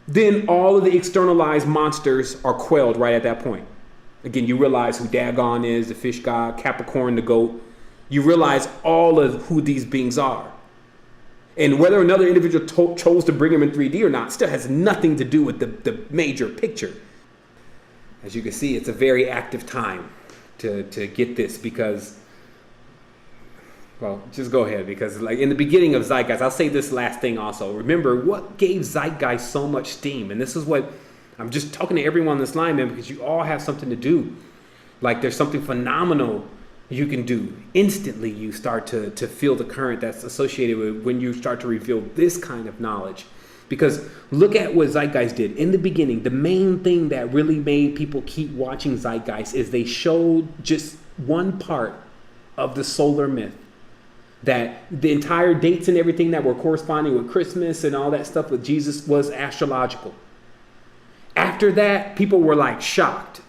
Then all of the externalized monsters are quelled right at that point. Again, you realize who Dagon is, the fish god, Capricorn, the goat. You realize all of who these beings are. And whether another individual chose to bring him in 3D or not still has nothing to do with the major picture. As you can see, it's a very active time to get this, because, well, just go ahead, because like in the beginning of Zeitgeist, I'll say this last thing also. Remember what gave Zeitgeist so much steam? And this is what I'm just talking to everyone on this line, man, because you all have something to do. Like there's something phenomenal you can do. Instantly you start to feel the current that's associated with when you start to reveal this kind of knowledge. Because look at what Zeitgeist did. In the beginning, the main thing that really made people keep watching Zeitgeist is they showed just one part of the solar myth. That the entire dates and everything that were corresponding with Christmas and all that stuff with Jesus was astrological. After that, people were like shocked.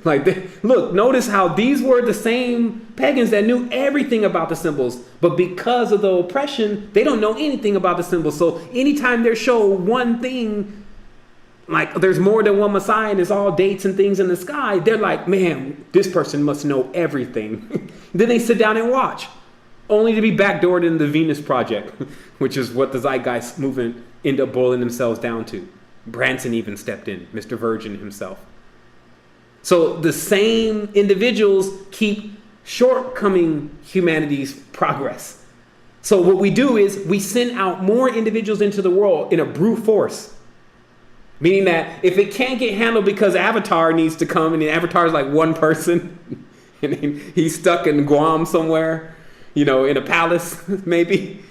Look, notice how these were the same pagans that knew everything about the symbols, but because of the oppression, they don't know anything about the symbols. So anytime they show one thing, like there's more than one Messiah and it's all dates and things in the sky, they're like, man, this person must know everything. Then they sit down and watch, only to be backdoored in the Venus Project, which is what the Zeitgeist movement ended up boiling themselves down to. Branson even stepped in, Mr. Virgin himself. So the same individuals keep shortcoming humanity's progress. So what we do is we send out more individuals into the world in a brute force. Meaning that if it can't get handled because Avatar needs to come, and the Avatar is like one person, and he's stuck in Guam somewhere, in a palace, maybe.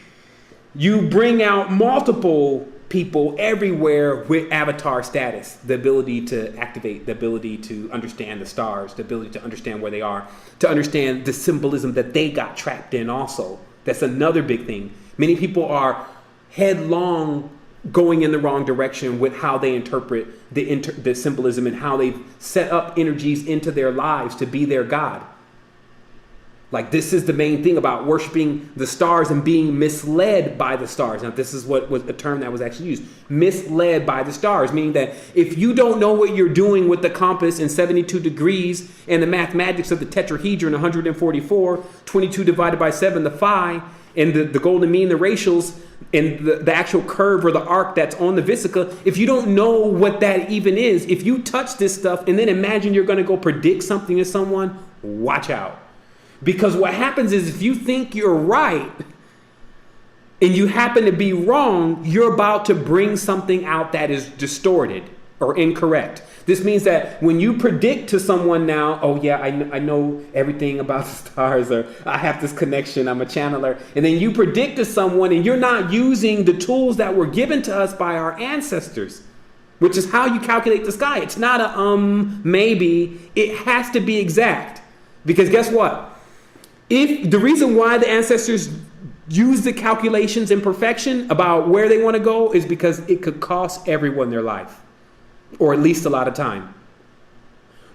You bring out multiple people everywhere with Avatar status, the ability to activate, the ability to understand the stars, the ability to understand where they are, to understand the symbolism that they got trapped in also. That's another big thing. Many people are headlong going in the wrong direction with how they interpret the symbolism and how they've set up energies into their lives to be their God. Like, this is the main thing about worshiping the stars and being misled by the stars. Now, this is what was a term that was actually used. Misled by the stars, meaning that if you don't know what you're doing with the compass in 72 degrees and the mathematics of the tetrahedron, 144, 22 divided by 7, the phi, and the golden mean, the ratials, and the actual curve or the arc that's on the vesica, if you don't know what that even is, if you touch this stuff and then imagine you're going to go predict something to someone, watch out. Because what happens is if you think you're right and you happen to be wrong, you're about to bring something out that is distorted or incorrect. This means that when you predict to someone now, oh yeah, I know everything about the stars, or I have this connection, I'm a channeler. And then you predict to someone and you're not using the tools that were given to us by our ancestors, which is how you calculate the sky. It's not a maybe. It has to be exact. Because guess what? If the reason why the ancestors use the calculations in perfection about where they want to go is because it could cost everyone their life, or at least a lot of time.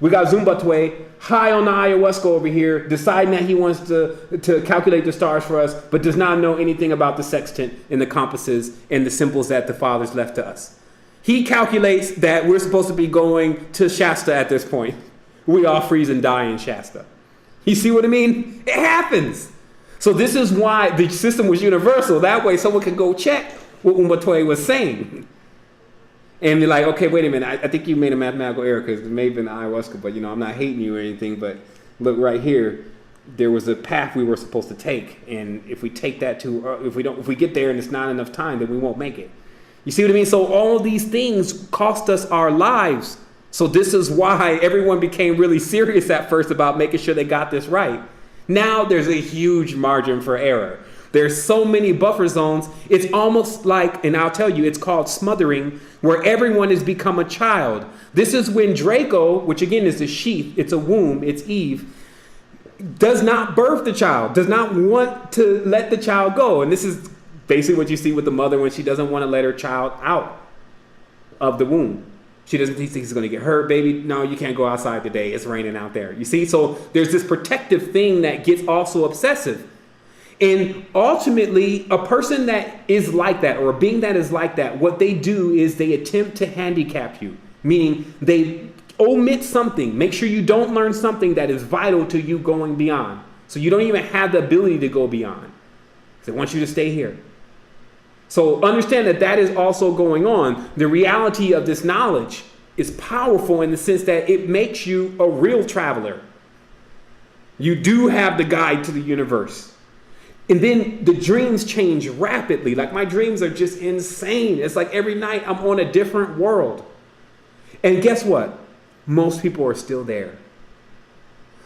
We got Zumbatwe high on the ayahuasca over here, deciding that he wants to calculate the stars for us, but does not know anything about the sextant and the compasses and the symbols that the fathers left to us. He calculates that we're supposed to be going to Shasta at this point. We all freeze and die in Shasta. You see what I mean? It happens. So this is why the system was universal. That way someone can go check what Umbatwe was saying. And be like, okay, wait a minute. I think you made a mathematical error because it may have been the ayahuasca, but I'm not hating you or anything. But look right here. There was a path we were supposed to take. And if we take that if we get there and it's not enough time, then we won't make it. You see what I mean? So all these things cost us our lives. So this is why everyone became really serious at first about making sure they got this right. Now there's a huge margin for error. There's so many buffer zones. It's almost like, and I'll tell you, it's called smothering, where everyone has become a child. This is when Draco, which again is a sheath, it's a womb, it's Eve, does not birth the child, does not want to let the child go. And this is basically what you see with the mother when she doesn't want to let her child out of the womb. She doesn't think he's going to get hurt, baby. No, you can't go outside today. It's raining out there. You see? So there's this protective thing that gets also obsessive. And ultimately, a person that is like that, or a being that is like that, what they do is they attempt to handicap you. Meaning they omit something. Make sure you don't learn something that is vital to you going beyond. So you don't even have the ability to go beyond. They want you to stay here. So understand that is also going on. The reality of this knowledge is powerful in the sense that it makes you a real traveler. You do have the guide to the universe. And then the dreams change rapidly. Like my dreams are just insane. It's like every night I'm on a different world. And guess what? Most people are still there.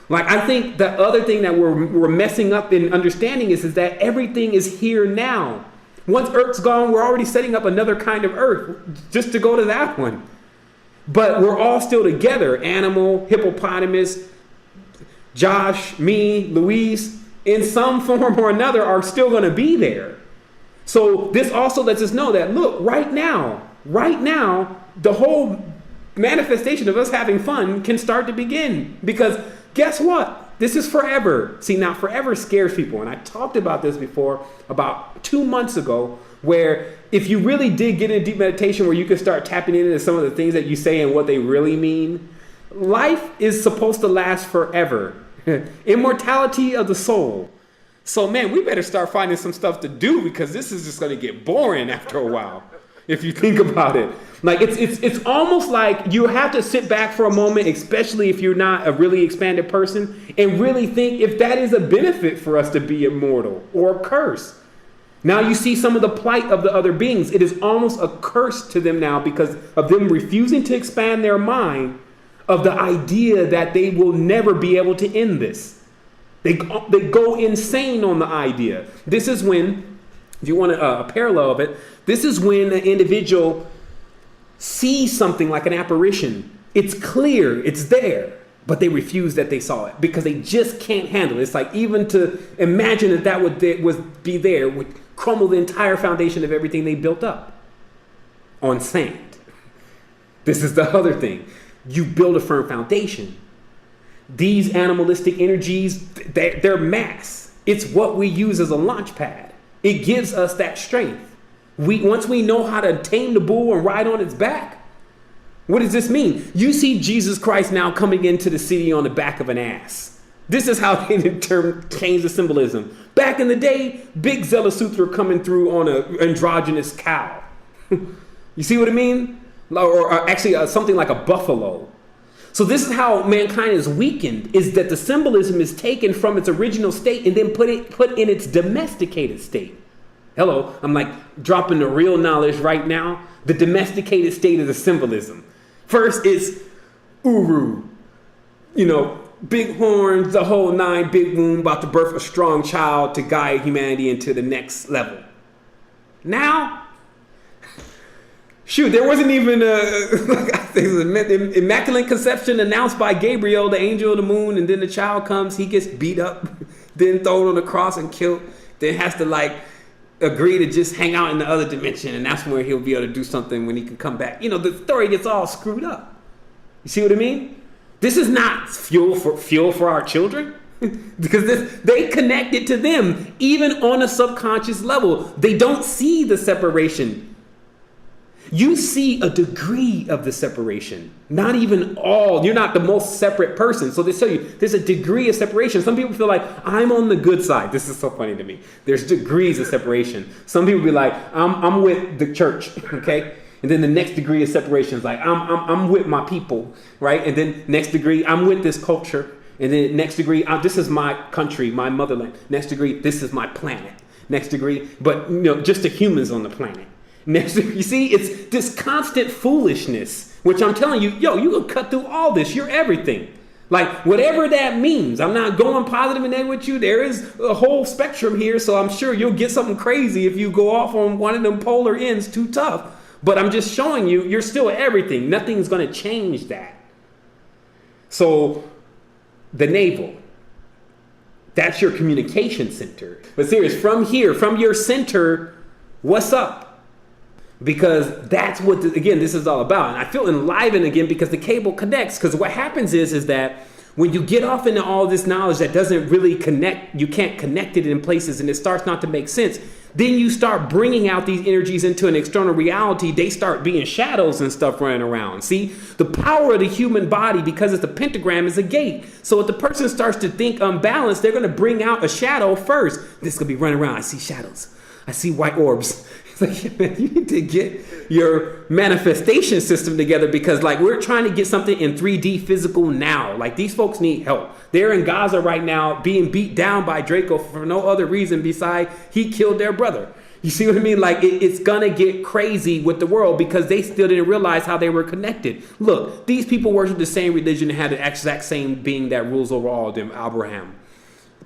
Like I think the other thing that we're messing up in understanding is that everything is here now. Once Earth's gone, we're already setting up another kind of Earth just to go to that one. But we're all still together. Animal, hippopotamus, Josh, me, Luis, in some form or another are still going to be there. So this also lets us know that, look, right now, the whole manifestation of us having fun can start to begin. Because guess what? This is forever. See, now forever scares people. And I talked about this before about 2 months ago, where if you really did get into deep meditation where you could start tapping into some of the things that you say and what they really mean, life is supposed to last forever. Immortality of the soul. So, man, we better start finding some stuff to do because this is just going to get boring after a while. If you think about it, like it's almost like you have to sit back for a moment, especially if you're not a really expanded person, and really think if that is a benefit for us to be immortal or a curse. Now you see some of the plight of the other beings. It is almost a curse to them now because of them refusing to expand their mind of the idea that they will never be able to end this. They go insane on the idea. This is when, if you want a parallel of it, this is when an individual sees something like an apparition. It's clear, it's there, but they refuse that they saw it because they just can't handle it. It's like even to imagine that would be there would crumble the entire foundation of everything they built up on sand. This is the other thing. You build a firm foundation. These animalistic energies, they're mass. It's what we use as a launch pad. It gives us that strength. Once we know how to tame the bull and ride on its back, what does this mean? You see Jesus Christ now coming into the city on the back of an ass. This is how they change the symbolism. Back in the day, big Zelasutra coming through on an androgynous cow. You see what I mean? Or actually something like a buffalo. So this is how mankind is weakened, is that the symbolism is taken from its original state and then put in its domesticated state. Hello, I'm like dropping the real knowledge right now. The domesticated state of the symbolism. First is Uru, big horns, the whole nine, big womb, about to birth a strong child to guide humanity into the next level. Now, shoot, there wasn't even an immaculate conception announced by Gabriel, the angel of the moon, and then the child comes, he gets beat up, then thrown on the cross and killed, then has to agree to just hang out in the other dimension, and that's where he'll be able to do something when he can come back. The story gets all screwed up. You see what I mean? This is not fuel for our children. Because they connect it to them, even on a subconscious level. They don't see the separation. You see a degree of the separation, not even all. You're not the most separate person. So they tell you there's a degree of separation. Some people feel like I'm on the good side. This is so funny to me. There's degrees of separation. Some people be like, I'm with the church, okay? And then the next degree of separation is like, I'm with my people, right? And then next degree, I'm with this culture. And then next degree, this is my country, my motherland. Next degree, this is my planet. Next degree, but just the humans on the planet. Next, you see, it's this constant foolishness, which I'm telling you, you can cut through all this. You're everything. Whatever that means. I'm not going positive and negative with you. There is a whole spectrum here, so I'm sure you'll get something crazy if you go off on one of them polar ends too tough. But I'm just showing you, you're still everything. Nothing's going to change that. So the navel, that's your communication center. But serious, from here, from your center, what's up? Because that's what, this is all about. And I feel enlivened again because the cable connects. Because what happens is that when you get off into all this knowledge that doesn't really connect, you can't connect it in places and it starts not to make sense. Then you start bringing out these energies into an external reality. They start being shadows and stuff running around. See, the power of the human body, because it's a pentagram, is a gate. So if the person starts to think unbalanced, they're going to bring out a shadow first. This is going to be running around. I see shadows. I see white orbs. It's like, man, you need to get your manifestation system together because we're trying to get something in 3D physical now. These folks need help. They're in Gaza right now being beat down by Draco for no other reason besides he killed their brother. You see what I mean? It's going to get crazy with the world because they still didn't realize how they were connected. Look, these people worship the same religion and had the exact same being that rules over all of them, Abraham.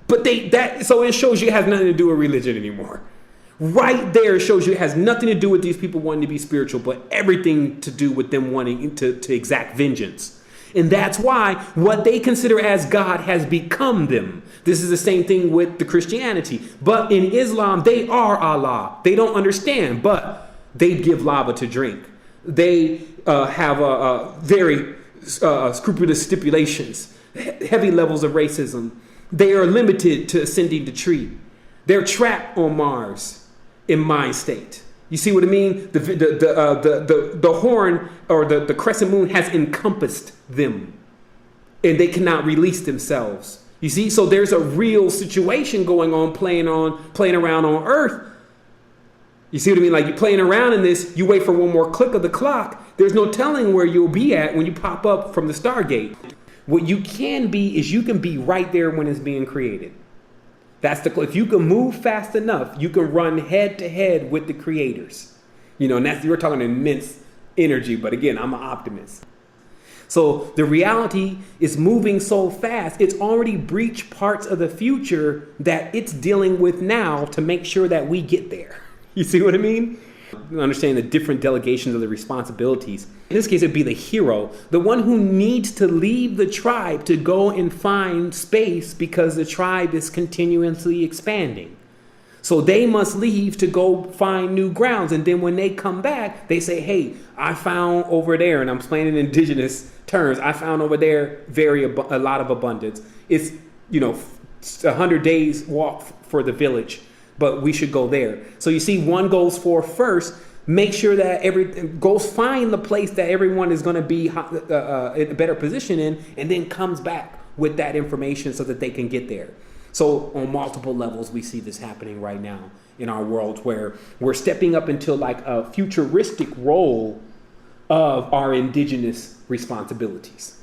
But so it shows you it has nothing to do with religion anymore. Right there shows you it has nothing to do with these people wanting to be spiritual, but everything to do with them wanting to exact vengeance. And that's why what they consider as God has become them. This is the same thing with the Christianity. But in Islam, they are Allah. They don't understand, but they give lava to drink. They have very scrupulous stipulations, heavy levels of racism. They are limited to ascending the tree. They're trapped on Mars in mind state. You see what I mean? The horn or the crescent moon has encompassed them and they cannot release themselves. You see, so there's a real situation going on playing around on Earth. You see what I mean? You're playing around in this, you wait for one more click of the clock. There's no telling where you'll be at when you pop up from the Stargate. What you can be is you can be right there when it's being created. If you can move fast enough, you can run head to head with the creators. And we're talking immense energy, but again, I'm an optimist. So the reality is moving so fast, it's already breached parts of the future that it's dealing with now to make sure that we get there. You see what I mean? Understanding the different delegations of the responsibilities. In this case, it'd be the hero, the one who needs to leave the tribe to go and find space because the tribe is continuously expanding. So they must leave to go find new grounds. And then when they come back, they say, hey, I found over there, and I'm explaining in indigenous terms, I found over there a lot of abundance. It's, 100 days walk for the village, but we should go there. So you see, one goes for first, make sure that goes find the place that everyone is going to be in a better position in, and then comes back with that information so that they can get there. So on multiple levels, we see this happening right now in our world, where we're stepping up into like a futuristic role of our indigenous responsibilities.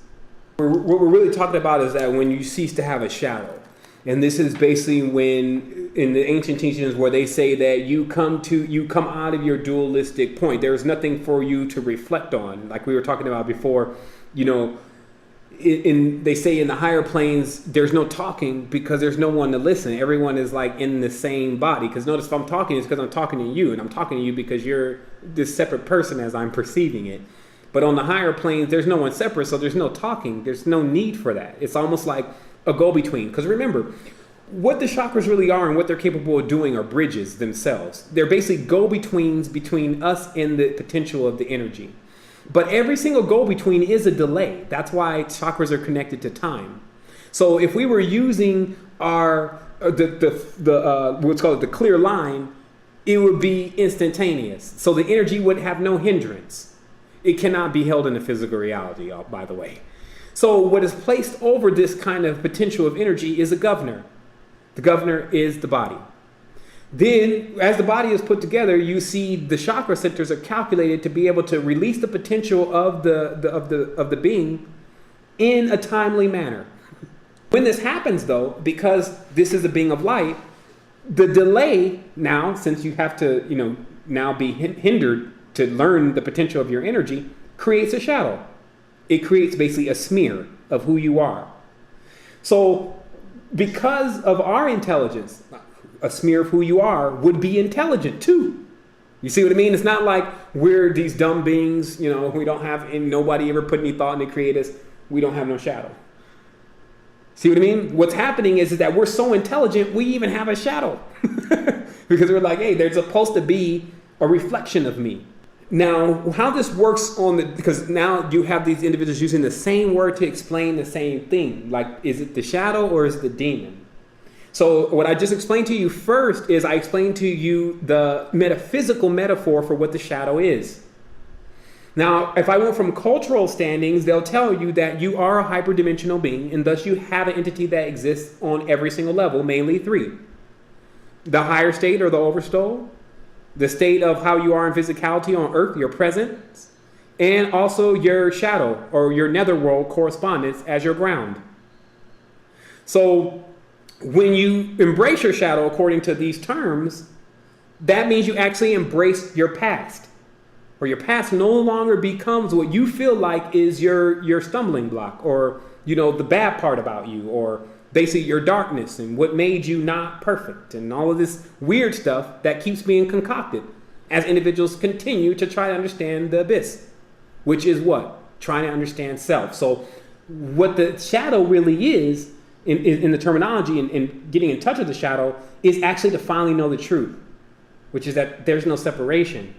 What we're really talking about is that when you cease to have a shadow. And this is basically when, in the ancient teachings, where they say that you come out of your dualistic point. There's nothing for you to reflect on. Like we were talking about before, they say in the higher planes, there's no talking because there's no one to listen. Everyone is like in the same body. Because notice, if I'm talking, it's because I'm talking to you. And I'm talking to you because you're this separate person as I'm perceiving it. But on the higher planes, there's no one separate. So there's no talking. There's no need for that. It's almost like a go-between. Because remember, what the chakras really are and what they're capable of doing are bridges themselves. They're basically go-betweens between us and the potential of the energy. But every single go-between is a delay. That's why chakras are connected to time. So if we were using our what's called the clear line, it would be instantaneous. So the energy would have no hindrance. It cannot be held in a physical reality, by the way. So what is placed over this kind of potential of energy is a governor. The governor is the body. Then, as the body is put together, you see the chakra centers are calculated to be able to release the potential of the being in a timely manner. When this happens, though, because this is a being of light, the delay now, since you have to, now be hindered to learn the potential of your energy, creates a shadow. It creates basically a smear of who you are. So, because of our intelligence, a smear of who you are would be intelligent too. You see what I mean? It's not like we're these dumb beings, we don't have, and nobody ever put any thought into create us. We don't have no shadow. See what I mean? What's happening is that we're so intelligent, we even have a shadow. Because we're like, hey, there's supposed to be a reflection of me. Now, how this works because now you have these individuals using the same word to explain the same thing. Like, is it the shadow or is it the demon? So what I just explained to you first is I explained to you the metaphysical metaphor for what the shadow is. Now, if I went from cultural standings, they'll tell you that you are a hyperdimensional being, and thus you have an entity that exists on every single level, mainly three. The higher state or the oversoul, the state of how you are in physicality on earth, your presence, and also your shadow or your netherworld correspondence as your ground. So when you embrace your shadow according to these terms, that means you actually embrace your past. Or your past no longer becomes what you feel like is your stumbling block, or the bad part about you, or basically your darkness and what made you not perfect, and all of this weird stuff that keeps being concocted as individuals continue to try to understand the abyss, which is what? Trying to understand self. So what the shadow really is in the terminology and getting in touch with the shadow is actually to finally know the truth, which is that there's no separation.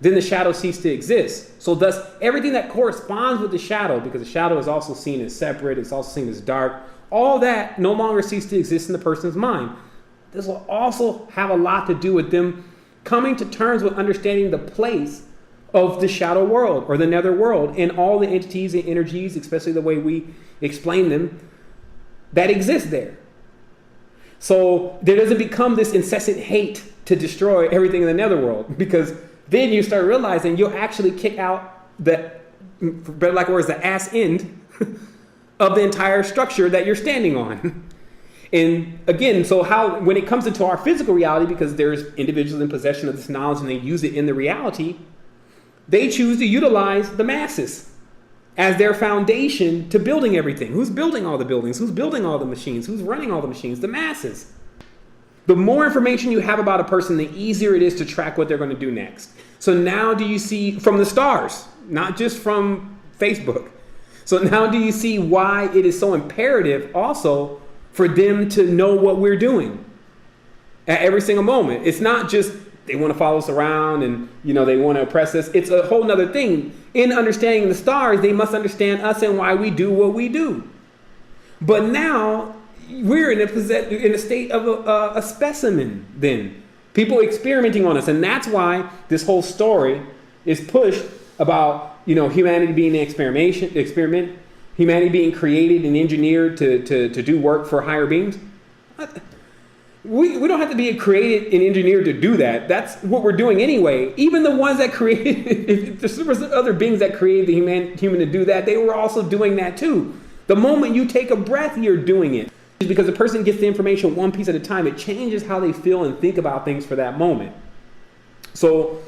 Then the shadow ceases to exist. So thus, everything that corresponds with the shadow, because the shadow is also seen as separate, it's also seen as dark, all that no longer ceases to exist in the person's mind. This will also have a lot to do with them coming to terms with understanding the place of the shadow world or the nether world and all the entities and energies, especially the way we explain them, that exist there. So there doesn't become this incessant hate to destroy everything in the netherworld, because then you start realizing you'll actually kick out the, for better lack of words, the ass end of the entire structure that you're standing on. And again, so how, when it comes into our physical reality, because there's individuals in possession of this knowledge and they use it in the reality, they choose to utilize the masses as their foundation to building everything. Who's building all the buildings? Who's building all the machines? Who's running all the machines? The masses. The more information you have about a person, the easier it is to track what they're going to do next. So now do you see from the stars, not just from Facebook. So now do you see why it is so imperative also for them to know what we're doing at every single moment? It's not just they want to follow us around and, they want to oppress us. It's a whole nother thing. In understanding the stars, they must understand us and why we do what we do. But now we're in a state of a specimen then. People experimenting on us. And that's why this whole story is pushed about, humanity being an experiment, humanity being created and engineered to do work for higher beings. We don't have to be created and engineered to do that. That's what we're doing anyway. Even the ones that created, if there was other beings that created the human to do that, they were also doing that too. The moment you take a breath, you're doing it. Because a person gets the information one piece at a time, it changes how they feel and think about things for that moment. So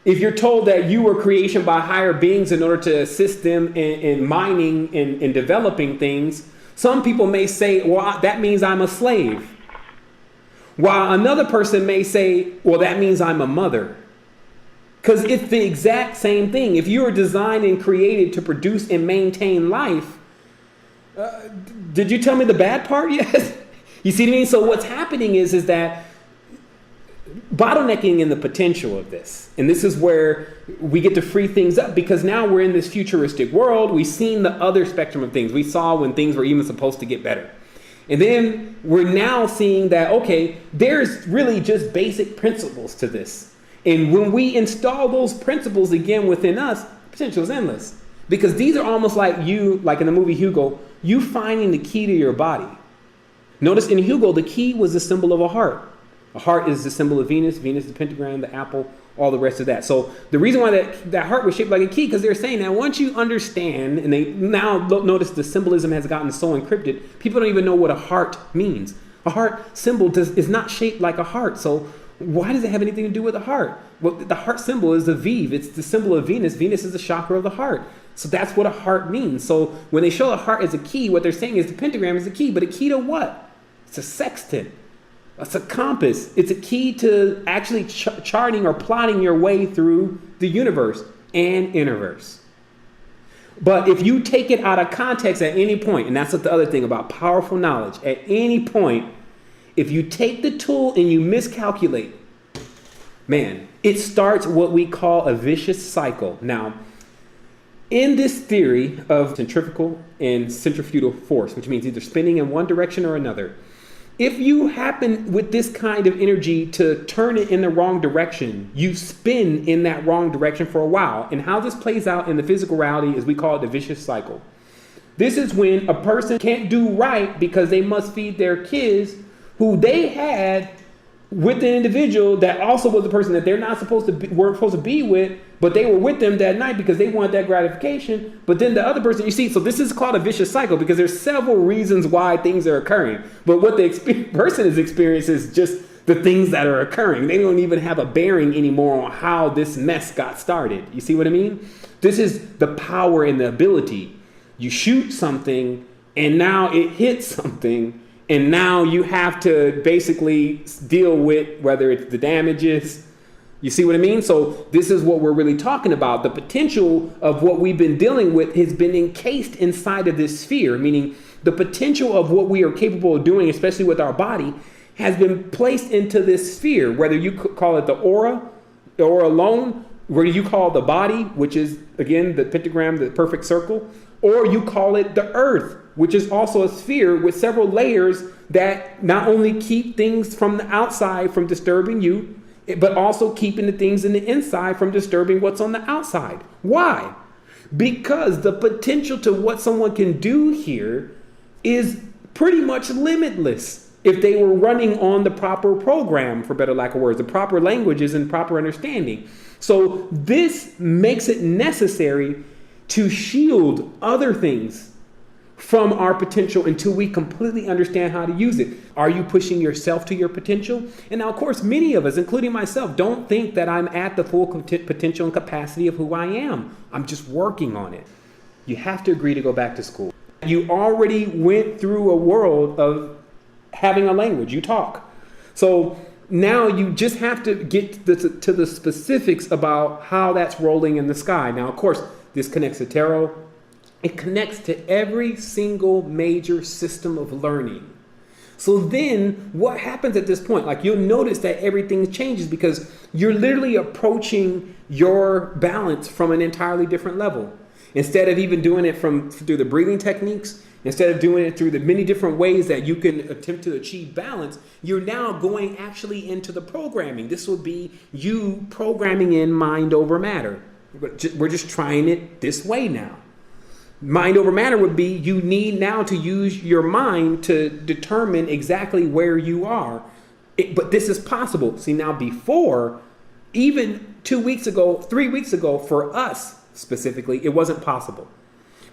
if you're told that you were creation by higher beings in order to assist them in mining and developing things, some people may say, well, that means I'm a slave. While another person may say, well, that means I'm a mother. Because it's the exact same thing. If you are designed and created to produce and maintain life, did you tell me the bad part yet? You see what I mean? So what's happening is that bottlenecking in the potential of this. And this is where we get to free things up, because now we're in this futuristic world. We've seen the other spectrum of things. We saw when things were even supposed to get better. And then we're now seeing that, okay, there's really just basic principles to this. And when we install those principles again within us, potential is endless. Because these are almost like you, like in the movie Hugo, you finding the key to your body. Notice in Hugo, the key was the symbol of a heart. A heart is the symbol of Venus, the pentagram, the apple, all the rest of that. So the reason why that heart was shaped like a key, because they're saying that once you understand, and they now notice the symbolism has gotten so encrypted, people don't even know what a heart means. A heart symbol is not shaped like a heart. So why does it have anything to do with a heart? Well, the heart symbol is the Vive. It's the symbol of Venus. Venus is the chakra of the heart. So that's what a heart means. So when they show a heart as a key, what they're saying is the pentagram is a key. But a key to what? It's a sextant. It's a compass. It's a key to actually charting or plotting your way through the universe and interverse. But if you take it out of context at any point, and that's what the other thing about powerful knowledge, at any point, if you take the tool and you miscalculate, man, it starts what we call a vicious cycle. Now, in this theory of centrifugal and centrifugal force, which means either spinning in one direction or another, if you happen with this kind of energy to turn it in the wrong direction, you spin in that wrong direction for a while. And how this plays out in the physical reality is we call it the vicious cycle. This is when a person can't do right because they must feed their kids who they had with the individual that also was the person that they're not weren't supposed to be with, but they were with them that night because they wanted that gratification. But then the other person, you see, so this is called a vicious cycle because there's several reasons why things are occurring. But what the person is experiencing is just the things that are occurring. They don't even have a bearing anymore on how this mess got started. You see what I mean? This is the power and the ability. You shoot something and now it hits something. And now you have to basically deal with whether it's the damages. You see what I mean? So this is what we're really talking about. The potential of what we've been dealing with has been encased inside of this sphere, meaning the potential of what we are capable of doing, especially with our body, has been placed into this sphere, whether you call it the aura alone, whether you call it the body, which is, again, the pentagram, the perfect circle, or you call it the earth, which is also a sphere with several layers that not only keep things from the outside from disturbing you, but also keeping the things in the inside from disturbing what's on the outside. Why? Because the potential to what someone can do here is pretty much limitless if they were running on the proper program, for better lack of words, the proper languages and proper understanding. So this makes it necessary to shield other things from our potential until we completely understand how to use it. Are you pushing yourself to your potential? And now, of course, many of us, including myself, don't think that I'm at the full potential and capacity of who I am. I'm just working on it. You have to agree to go back to school. You already went through a world of having a language. You talk. So now you just have to get to the specifics about how that's rolling in the sky. Now, of course, this connects to tarot. It connects to every single major system of learning. So then what happens at this point? Like, you'll notice that everything changes because you're literally approaching your balance from an entirely different level. Instead of even doing it through the breathing techniques, instead of doing it through the many different ways that you can attempt to achieve balance, you're now going actually into the programming. This will be you programming in mind over matter. We're just trying it this way now. Mind over matter would be you need now to use your mind to determine exactly where you are. But this is possible. See, now before, even 2 weeks ago, 3 weeks ago, for us specifically, it wasn't possible.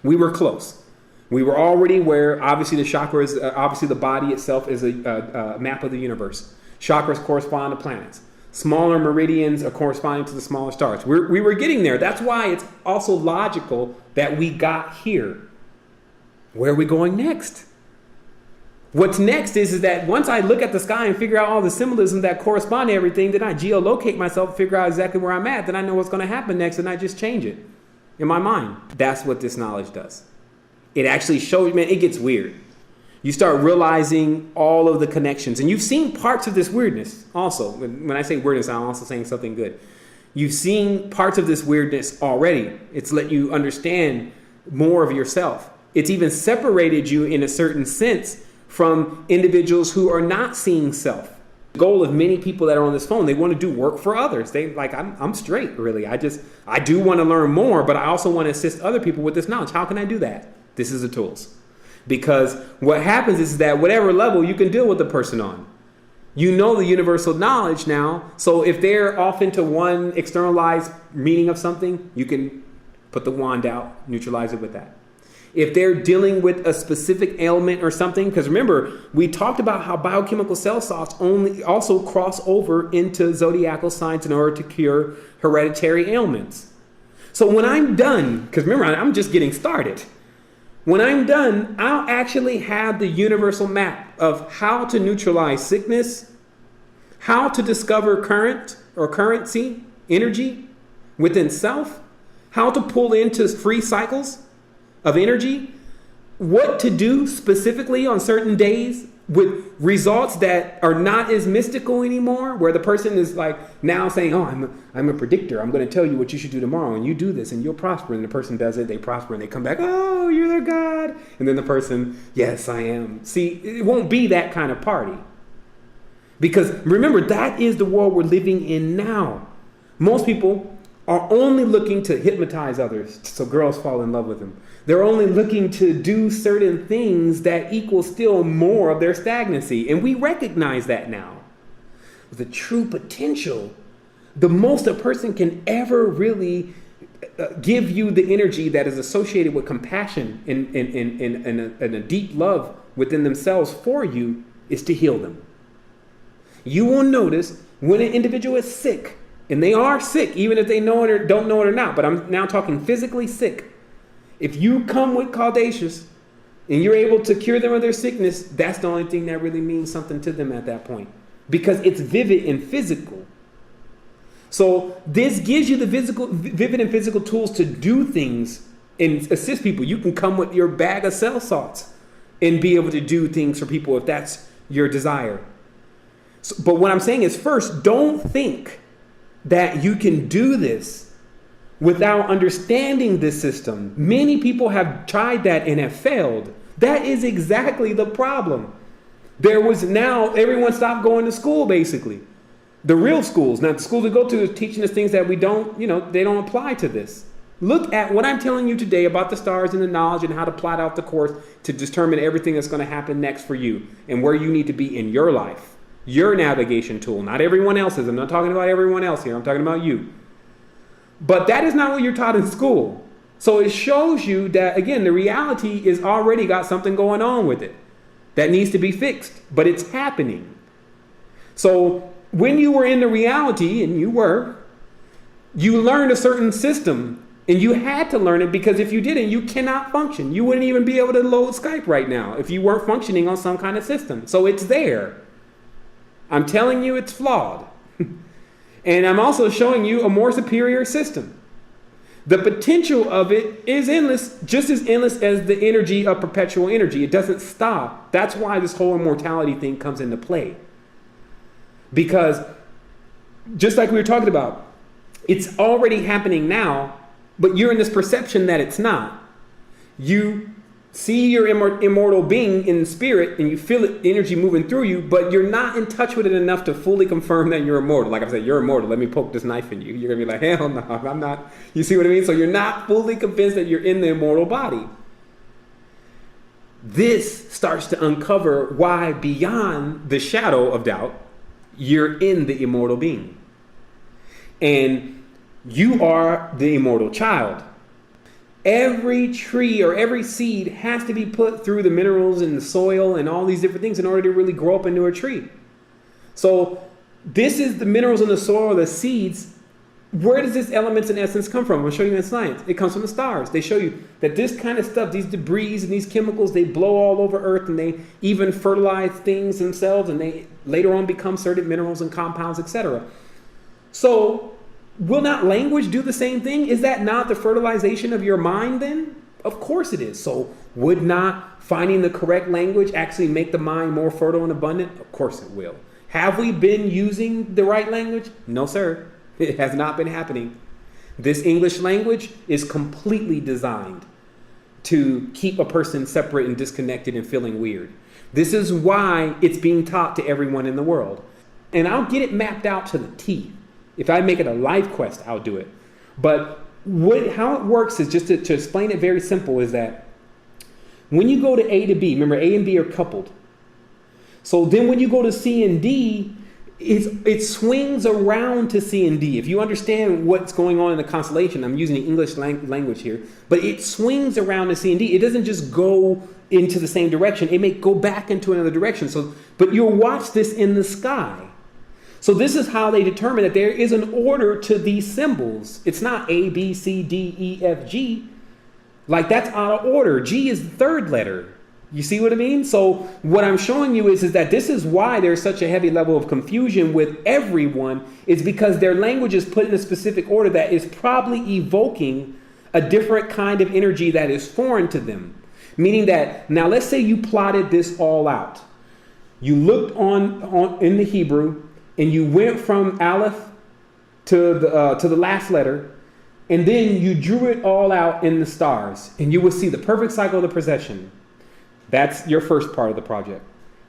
We were close. We were already where obviously the chakras, obviously the body itself is a map of the universe. Chakras correspond to planets. Smaller meridians are corresponding to the smaller stars. We were getting there. That's why it's also logical that we got here. Where are we going next? What's next is that once I look at the sky and figure out all the symbolism that correspond to everything, then I geolocate myself, figure out exactly where I'm at, then I know what's going to happen next, and I just change it in my mind. That's what this knowledge does. It actually shows, man, it gets weird. You start realizing all of the connections. And you've seen parts of this weirdness also. When I say weirdness, I'm also saying something good. You've seen parts of this weirdness already. It's let you understand more of yourself. It's even separated you in a certain sense from individuals who are not seeing self. The goal of many people that are on this phone, they want to do work for others. They like, I'm straight, really. I do want to learn more, but I also want to assist other people with this knowledge. How can I do that? This is the tools. Because what happens is that whatever level you can deal with the person on, you know the universal knowledge now. So if they're off into one externalized meaning of something, you can put the wand out, neutralize it with that. If they're dealing with a specific ailment or something, because remember, we talked about how biochemical cell salts also cross over into zodiacal signs in order to cure hereditary ailments. So when I'm done, because remember, I'm just getting started. When I'm done, I'll actually have the universal map of how to neutralize sickness, how to discover current or currency, energy within self, how to pull into free cycles of energy, what to do specifically on certain days with results that are not as mystical anymore, where the person is like now saying, oh, I'm a predictor. I'm going to tell you what you should do tomorrow, and you do this and you'll prosper. And the person does it, they prosper, and they come back, oh, you're their God. And then the person, yes, I am. See, it won't be that kind of party. Because remember, that is the world we're living in now. Most people are only looking to hypnotize others so girls fall in love with them. They're only looking to do certain things that equal still more of their stagnancy. And we recognize that now. The true potential, the most a person can ever really give you the energy that is associated with compassion and a deep love within themselves for you, is to heal them. You will notice when an individual is sick, and they are sick, even if they know it or don't know it or not, but I'm now talking physically sick. If you come with caudacious and you're able to cure them of their sickness, that's the only thing that really means something to them at that point, because it's vivid and physical. So this gives you the vivid and physical tools to do things and assist people. You can come with your bag of cell salts and be able to do things for people if that's your desire. So, but what I'm saying is, first, don't think that you can do this without understanding this system. Many people have tried that and have failed. That is exactly the problem. There was now, everyone stopped going to school, basically. The real schools, not the schools we go to, is teaching us things that we don't, they don't apply to this. Look at what I'm telling you today about the stars and the knowledge and how to plot out the course to determine everything that's going to happen next for you and where you need to be in your life. Your navigation tool, not everyone else's. I'm not talking about everyone else here. I'm talking about you. But that is not what you're taught in school. So it shows you that, again, the reality is already got something going on with it that needs to be fixed, but it's happening. So when you were in the reality, and you learned a certain system, and you had to learn it, because if you didn't, you cannot function. You wouldn't even be able to load Skype right now if you weren't functioning on some kind of system. So it's there. I'm telling you it's flawed. And I'm also showing you a more superior system. The potential of it is endless, just as endless as the energy of perpetual energy. It doesn't stop. That's why this whole immortality thing comes into play. Because just like we were talking about, it's already happening now, but you're in this perception that it's not. You see your immortal being in spirit, and you feel it, energy moving through you, but you're not in touch with it enough to fully confirm that you're immortal. Like I said, you're immortal. Let me poke this knife in you. You're going to be like, hell no, I'm not. You see what I mean? So you're not fully convinced that you're in the immortal body. This starts to uncover why, beyond the shadow of doubt, you're in the immortal being. And you are the immortal child. Every tree or every seed has to be put through the minerals in the soil and all these different things in order to really grow up into a tree. So this is the minerals in the soil, the seeds. Where does this elements and essence come from? I'll show you in science. It comes from the stars. They show you that this kind of stuff, these debris and these chemicals, they blow all over Earth, and they even fertilize things themselves, and they later on become certain minerals and compounds, etc. So will not language do the same thing? Is that not the fertilization of your mind then? Of course it is. So would not finding the correct language actually make the mind more fertile and abundant? Of course it will. Have we been using the right language? No, sir. It has not been happening. This English language is completely designed to keep a person separate and disconnected and feeling weird. This is why it's being taught to everyone in the world. And I'll get it mapped out to the T. If I make it a life quest, I'll do it. But how it works is, just to explain it very simple, is that when you go to A to B, remember A and B are coupled. So then when you go to C and D, it swings around to C and D. If you understand what's going on in the constellation, I'm using the English language here, but it swings around to C and D. It doesn't just go into the same direction. It may go back into another direction. But you'll watch this in the sky. So this is how they determine that there is an order to these symbols. It's not A, B, C, D, E, F, G. Like, that's out of order. G is the third letter. You see what I mean? So what I'm showing you is that this is why there's such a heavy level of confusion with everyone, is because their language is put in a specific order that is probably evoking a different kind of energy that is foreign to them. Meaning that, now let's say you plotted this all out. You looked on in the Hebrew, and you went from Aleph to the last letter, and then you drew it all out in the stars, and you will see the perfect cycle of the procession. That's your first part of the project.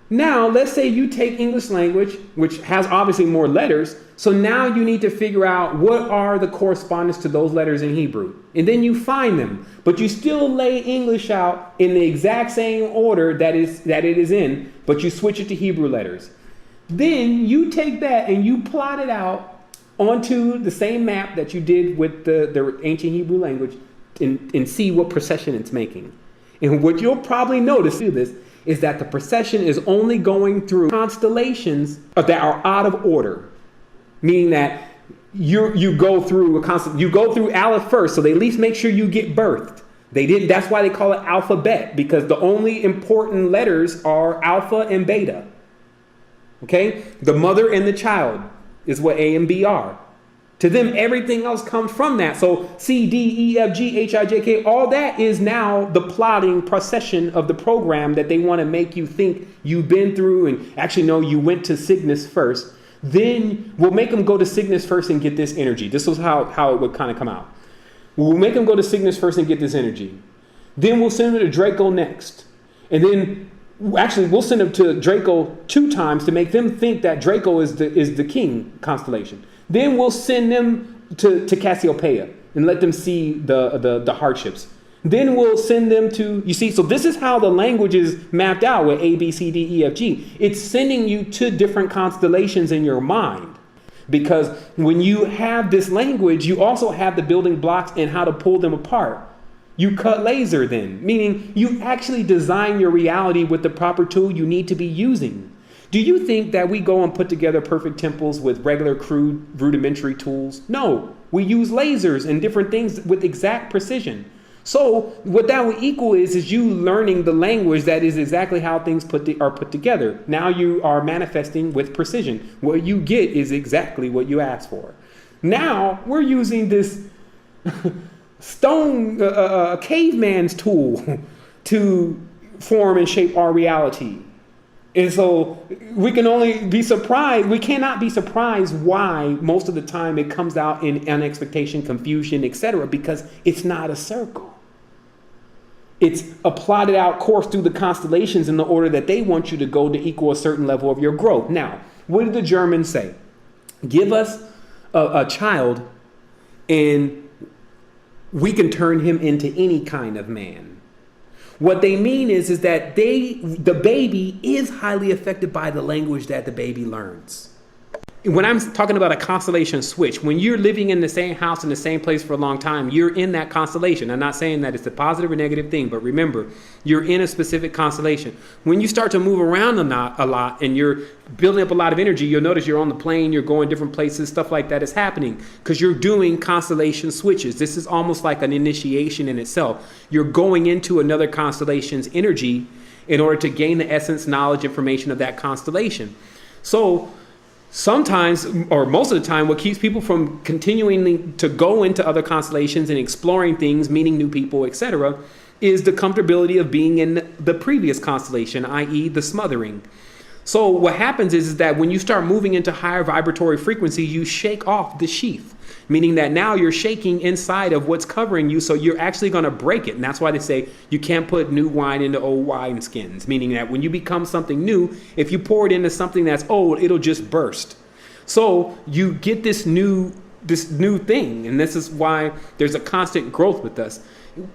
Now, let's say you take English language, which has obviously more letters, so now you need to figure out what are the correspondence to those letters in Hebrew, and then you find them, but you still lay English out in the exact same order that it is in, but you switch it to Hebrew letters. Then you take that and you plot it out onto the same map that you did with the ancient Hebrew language, and see what procession it's making. And what you'll probably notice through this is that the procession is only going through constellations that are out of order. Meaning that you go through Aleph first, so they at least make sure you get birthed. That's why they call it alphabet, because the only important letters are alpha and beta. Okay? The mother and the child is what A and B are. To them, everything else comes from that. So C, D, E, F, G, H, I, J, K, all that is now the plotting procession of the program that they want to make you think you've been through. And actually, no, you went to Cygnus first. Then we'll make them go to Cygnus first and get this energy. This was how it would kind of come out. We'll make them go to Cygnus first and get this energy. Then we'll send them to Draco next. And then actually, we'll send them to Draco 2 times to make them think that Draco is the king constellation. Then we'll send them to Cassiopeia and let them see the hardships. Then we'll send them to, you see, so this is how the language is mapped out with A, B, C, D, E, F, G. It's sending you to different constellations in your mind. Because when you have this language, you also have the building blocks and how to pull them apart. You cut laser then, meaning you actually design your reality with the proper tool you need to be using. Do you think that we go and put together perfect temples with regular, crude, rudimentary tools? No, we use lasers and different things with exact precision. So what that would equal is you learning the language that is exactly how things are put together. Now you are manifesting with precision. What you get is exactly what you asked for. Now we're using this stone caveman's tool to form and shape our reality. And so we can only be surprised. We cannot be surprised why most of the time it comes out in unexpectation, confusion, etc. because it's not a circle. It's a plotted out course through the constellations in the order that they want you to go to equal a certain level of your growth. Now, what did the Germans say? Give us a child and we can turn him into any kind of man. What they mean is that the baby is highly affected by the language that the baby learns. When I'm talking about a constellation switch, when you're living in the same house in the same place for a long time, you're in that constellation. I'm not saying that it's a positive or negative thing, but remember, you're in a specific constellation. When you start to move around a lot and you're building up a lot of energy, you'll notice you're on the plane, you're going different places, stuff like that is happening because you're doing constellation switches. This is almost like an initiation in itself. You're going into another constellation's energy in order to gain the essence, knowledge, information of that constellation. So sometimes, or most of the time, what keeps people from continuing to go into other constellations and exploring things, meeting new people, etc., is the comfortability of being in the previous constellation, i.e. the smothering. So what happens is that when you start moving into higher vibratory frequency, you shake off the sheath, meaning that now you're shaking inside of what's covering you, so you're actually going to break it. And that's why they say you can't put new wine into old wine skins, meaning that when you become something new, if you pour it into something that's old, it'll just burst. So you get this new thing, and this is why there's a constant growth with us.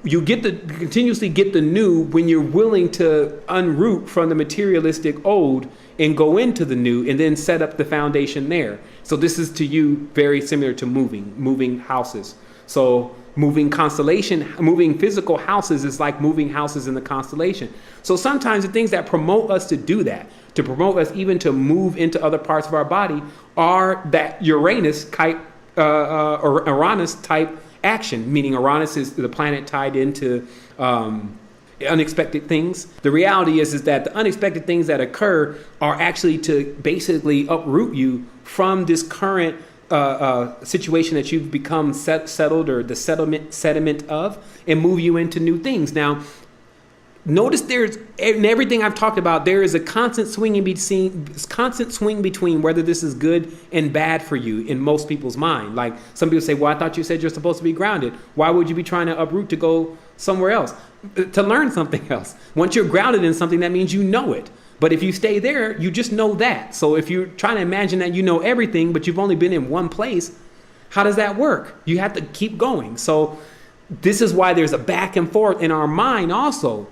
You continuously get the new when you're willing to unroot from the materialistic old and go into the new and then set up the foundation there. So this is to you very similar to moving houses. So moving physical houses is like moving houses in the constellation. So sometimes the things that promote us to do that, to promote us even to move into other parts of our body, are that Uranus type or Uranus type action, meaning Uranus is the planet tied into unexpected things. The reality is that the unexpected things that occur are actually to basically uproot you from this current situation that you've become settled or the sediment of, and move you into new things. Now, notice there's, in everything I've talked about, there is a constant swing between whether this is good and bad for you in most people's mind. Like some people say, well, I thought you said you're supposed to be grounded. Why would you be trying to uproot to go somewhere else, to learn something else? Once you're grounded in something, that means you know it. But if you stay there, you just know that. So if you're trying to imagine that you know everything, but you've only been in one place, how does that work? You have to keep going. So this is why there's a back and forth in our mind also.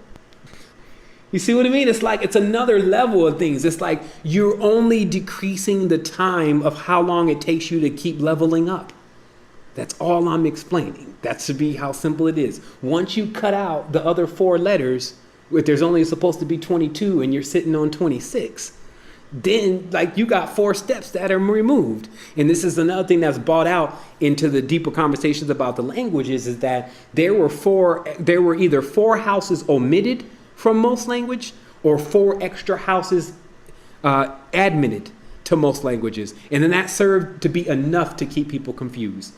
You see what I mean? It's like it's another level of things. It's like you're only decreasing the time of how long it takes you to keep leveling up. That's all I'm explaining. That should be how simple it is. Once you cut out the other 4 letters, if there's only supposed to be 22 and you're sitting on 26, then like you got 4 steps that are removed. And this is another thing that's brought out into the deeper conversations about the languages, is that there were either 4 houses omitted from most language or 4 extra houses admitted to most languages. And then that served to be enough to keep people confused.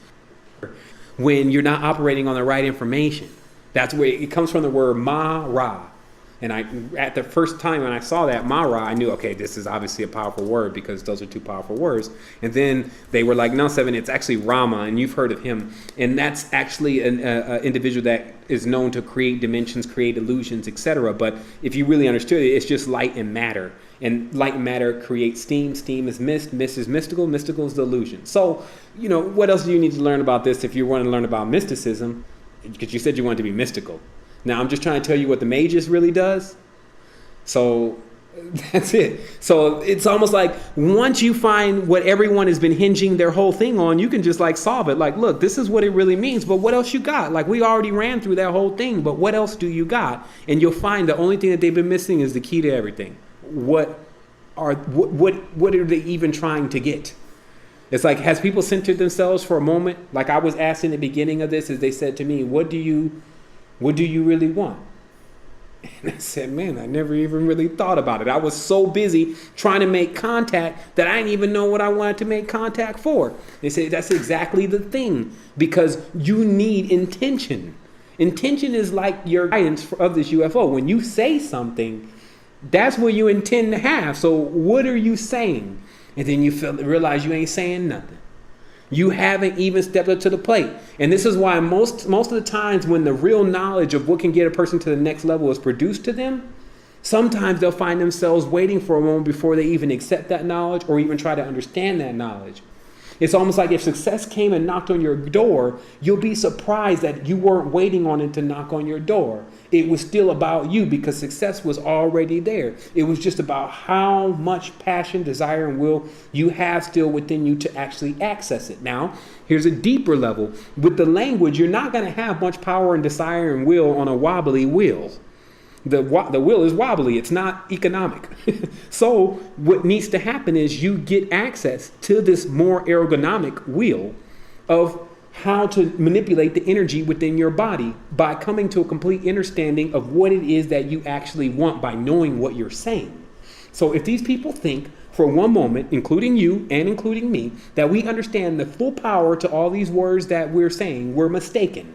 When you're not operating on the right information, that's where it comes from, the word ma-ra. And at the first time when I saw that ma-ra, I knew, okay, this is obviously a powerful word because those are 2 powerful words. And then they were like, no, Sevan, it's actually Rama, and you've heard of him. And that's actually an individual that is known to create dimensions, create illusions, etc. But if you really understood it, it's just light and matter. And light and matter creates steam. Steam is mist. Mist is mystical. Mystical is the illusion. So, what else do you need to learn about this if you want to learn about mysticism? Because you said you wanted to be mystical. Now, I'm just trying to tell you what the magus really does. So That's it. So it's almost like once you find what everyone has been hinging their whole thing on, you can just like solve it. Like, look, this is what it really means, but what else you got? Like, we already ran through that whole thing, but what else do you got? And you'll find the only thing that they've been missing is the key to everything. What are they even trying to get? It's like, has people centered themselves for a moment? Like I was asked in the beginning of this, as they said to me, what do you really want? And I said, man, I never even really thought about it. I was so busy trying to make contact that I didn't even know what I wanted to make contact for. They say that's exactly the thing, because you need intention. Intention is like your guidance of this UFO. When you say something, that's what you intend to have. So what are you saying? And then you realize you ain't saying nothing. You haven't even stepped up to the plate. And this is why most of the times when the real knowledge of what can get a person to the next level is produced to them, sometimes they'll find themselves waiting for a moment before they even accept that knowledge or even try to understand that knowledge. It's almost like if success came and knocked on your door, you'll be surprised that you weren't waiting on it to knock on your door. It was still about you because success was already there. It was just about how much passion, desire, and will you have still within you to actually access it. Now, here's a deeper level. With the language, you're not going to have much power and desire and will on a wobbly wheel. The wheel is wobbly. It's not economic. So what needs to happen is you get access to this more ergonomic wheel of how to manipulate the energy within your body by coming to a complete understanding of what it is that you actually want by knowing what you're saying. So if these people think for one moment, including you and including me, that we understand the full power to all these words that we're saying, we're mistaken.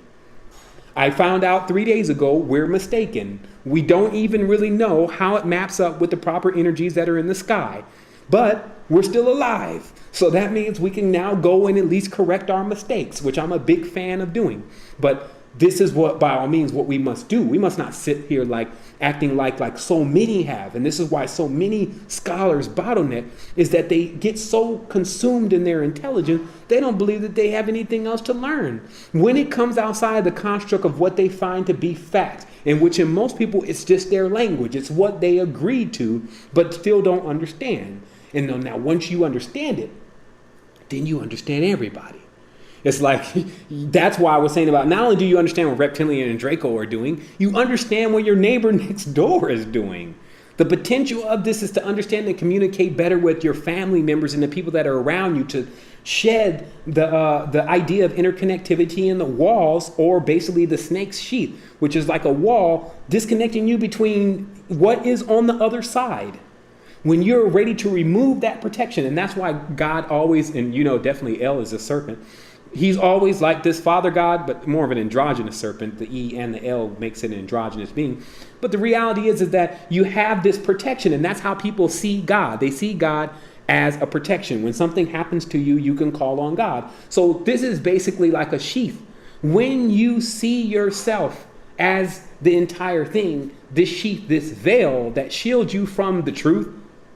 I found out 3 days ago we're mistaken. We don't even really know how it maps up with the proper energies that are in the sky. But we're still alive. So that means we can now go and at least correct our mistakes, which I'm a big fan of doing. But this is what, by all means, what we must do. We must not sit here like acting like so many have. And this is why so many scholars bottleneck, is that they get so consumed in their intelligence, they don't believe that they have anything else to learn. When it comes outside the construct of what they find to be fact, in which in most people it's just their language, it's what they agreed to, but still don't understand. And now once you understand it, then you understand everybody. It's like, that's why I was saying about not only do you understand what Reptilian and Draco are doing, you understand what your neighbor next door is doing. The potential of this is to understand and communicate better with your family members and the people that are around you, to shed the idea of interconnectivity in the walls, or basically the snake's sheath, which is like a wall disconnecting you between what is on the other side. When you're ready to remove that protection, and that's why God always, and you know definitely El is a serpent, he's always like this Father God, but more of an androgynous serpent. The E and the L makes it an androgynous being. But the reality is that you have this protection, and that's how people see God. They see God as a protection. When something happens to you, you can call on God. So this is basically like a sheath. When you see yourself as the entire thing, this sheath, this veil that shields you from the truth,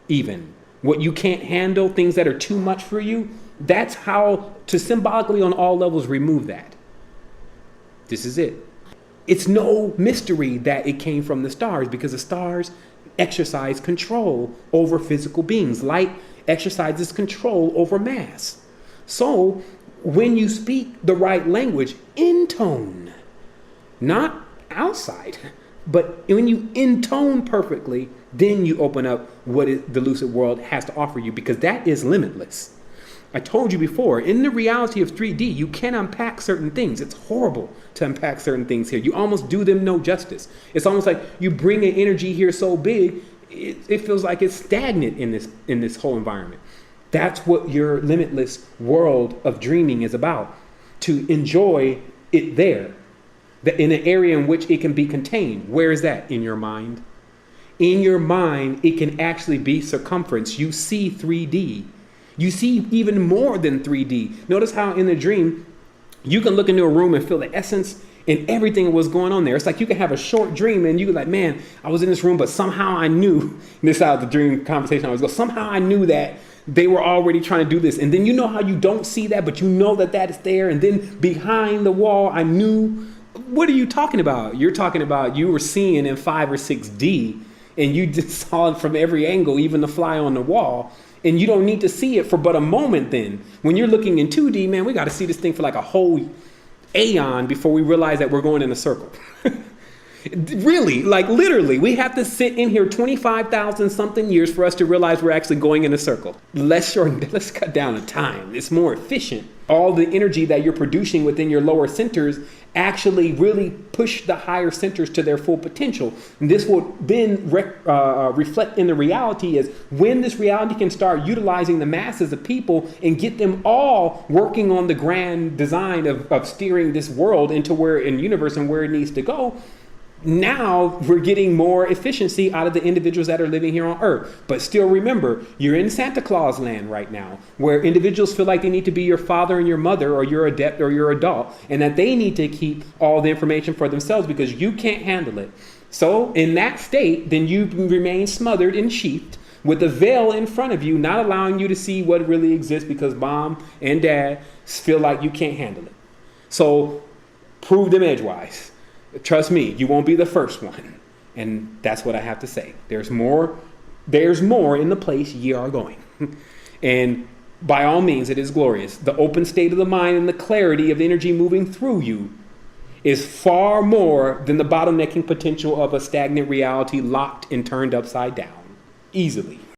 even what you can't handle, things that are too much for you, that's how to symbolically on all levels remove that. This is it. It's no mystery that it came from the stars, because the stars exercise control over physical beings. Light exercises control over mass. So when you speak the right language, in tone, not outside, but when you intone perfectly, then you open up what the lucid world has to offer you, because that is limitless. I told you before, in the reality of 3D, you can unpack certain things. It's horrible to unpack certain things here. You almost do them no justice. It's almost like you bring an energy here so big, it feels like it's stagnant in this whole environment. That's what your limitless world of dreaming is about, to enjoy it there, in an area in which it can be contained. Where is that? In your mind. In your mind, it can actually be circumference. You see 3D. You see even more than 3D. Notice how in the dream, you can look into a room and feel the essence and everything was going on there. It's like you can have a short dream and you like, man, I was in this room, but somehow I knew, this is how the dream conversation always goes, somehow I knew that they were already trying to do this. And then you know how you don't see that, but you know that that is there. And then behind the wall, I knew. What are you talking about? You're talking about you were seeing in 5 or 6D and you just saw it from every angle, even the fly on the wall. And you don't need to see it for but a moment then. When you're looking in 2D, man, we got to see this thing for like a whole aeon before we realize that we're going in a circle. Really, like literally, we have to sit in here 25,000 something years for us to realize we're actually going in a circle. Let's cut down the time. It's more efficient. All the energy that you're producing within your lower centers actually really push the higher centers to their full potential. And this will then reflect in the reality is when this reality can start utilizing the masses of people and get them all working on the grand design of steering this world into where in universe and where it needs to go. Now we're getting more efficiency out of the individuals that are living here on Earth. But still remember, you're in Santa Claus land right now, where individuals feel like they need to be your father and your mother or your adept or your adult, and that they need to keep all the information for themselves because you can't handle it. So in that state, then you remain smothered and sheathed with a veil in front of you, not allowing you to see what really exists because mom and dad feel like you can't handle it. So prove them edgewise. Trust me, you won't be the first one. And that's what I have to say. There's more in the place ye are going. And by all means, it is glorious. The open state of the mind and the clarity of energy moving through you is far more than the bottlenecking potential of a stagnant reality locked and turned upside down. Easily.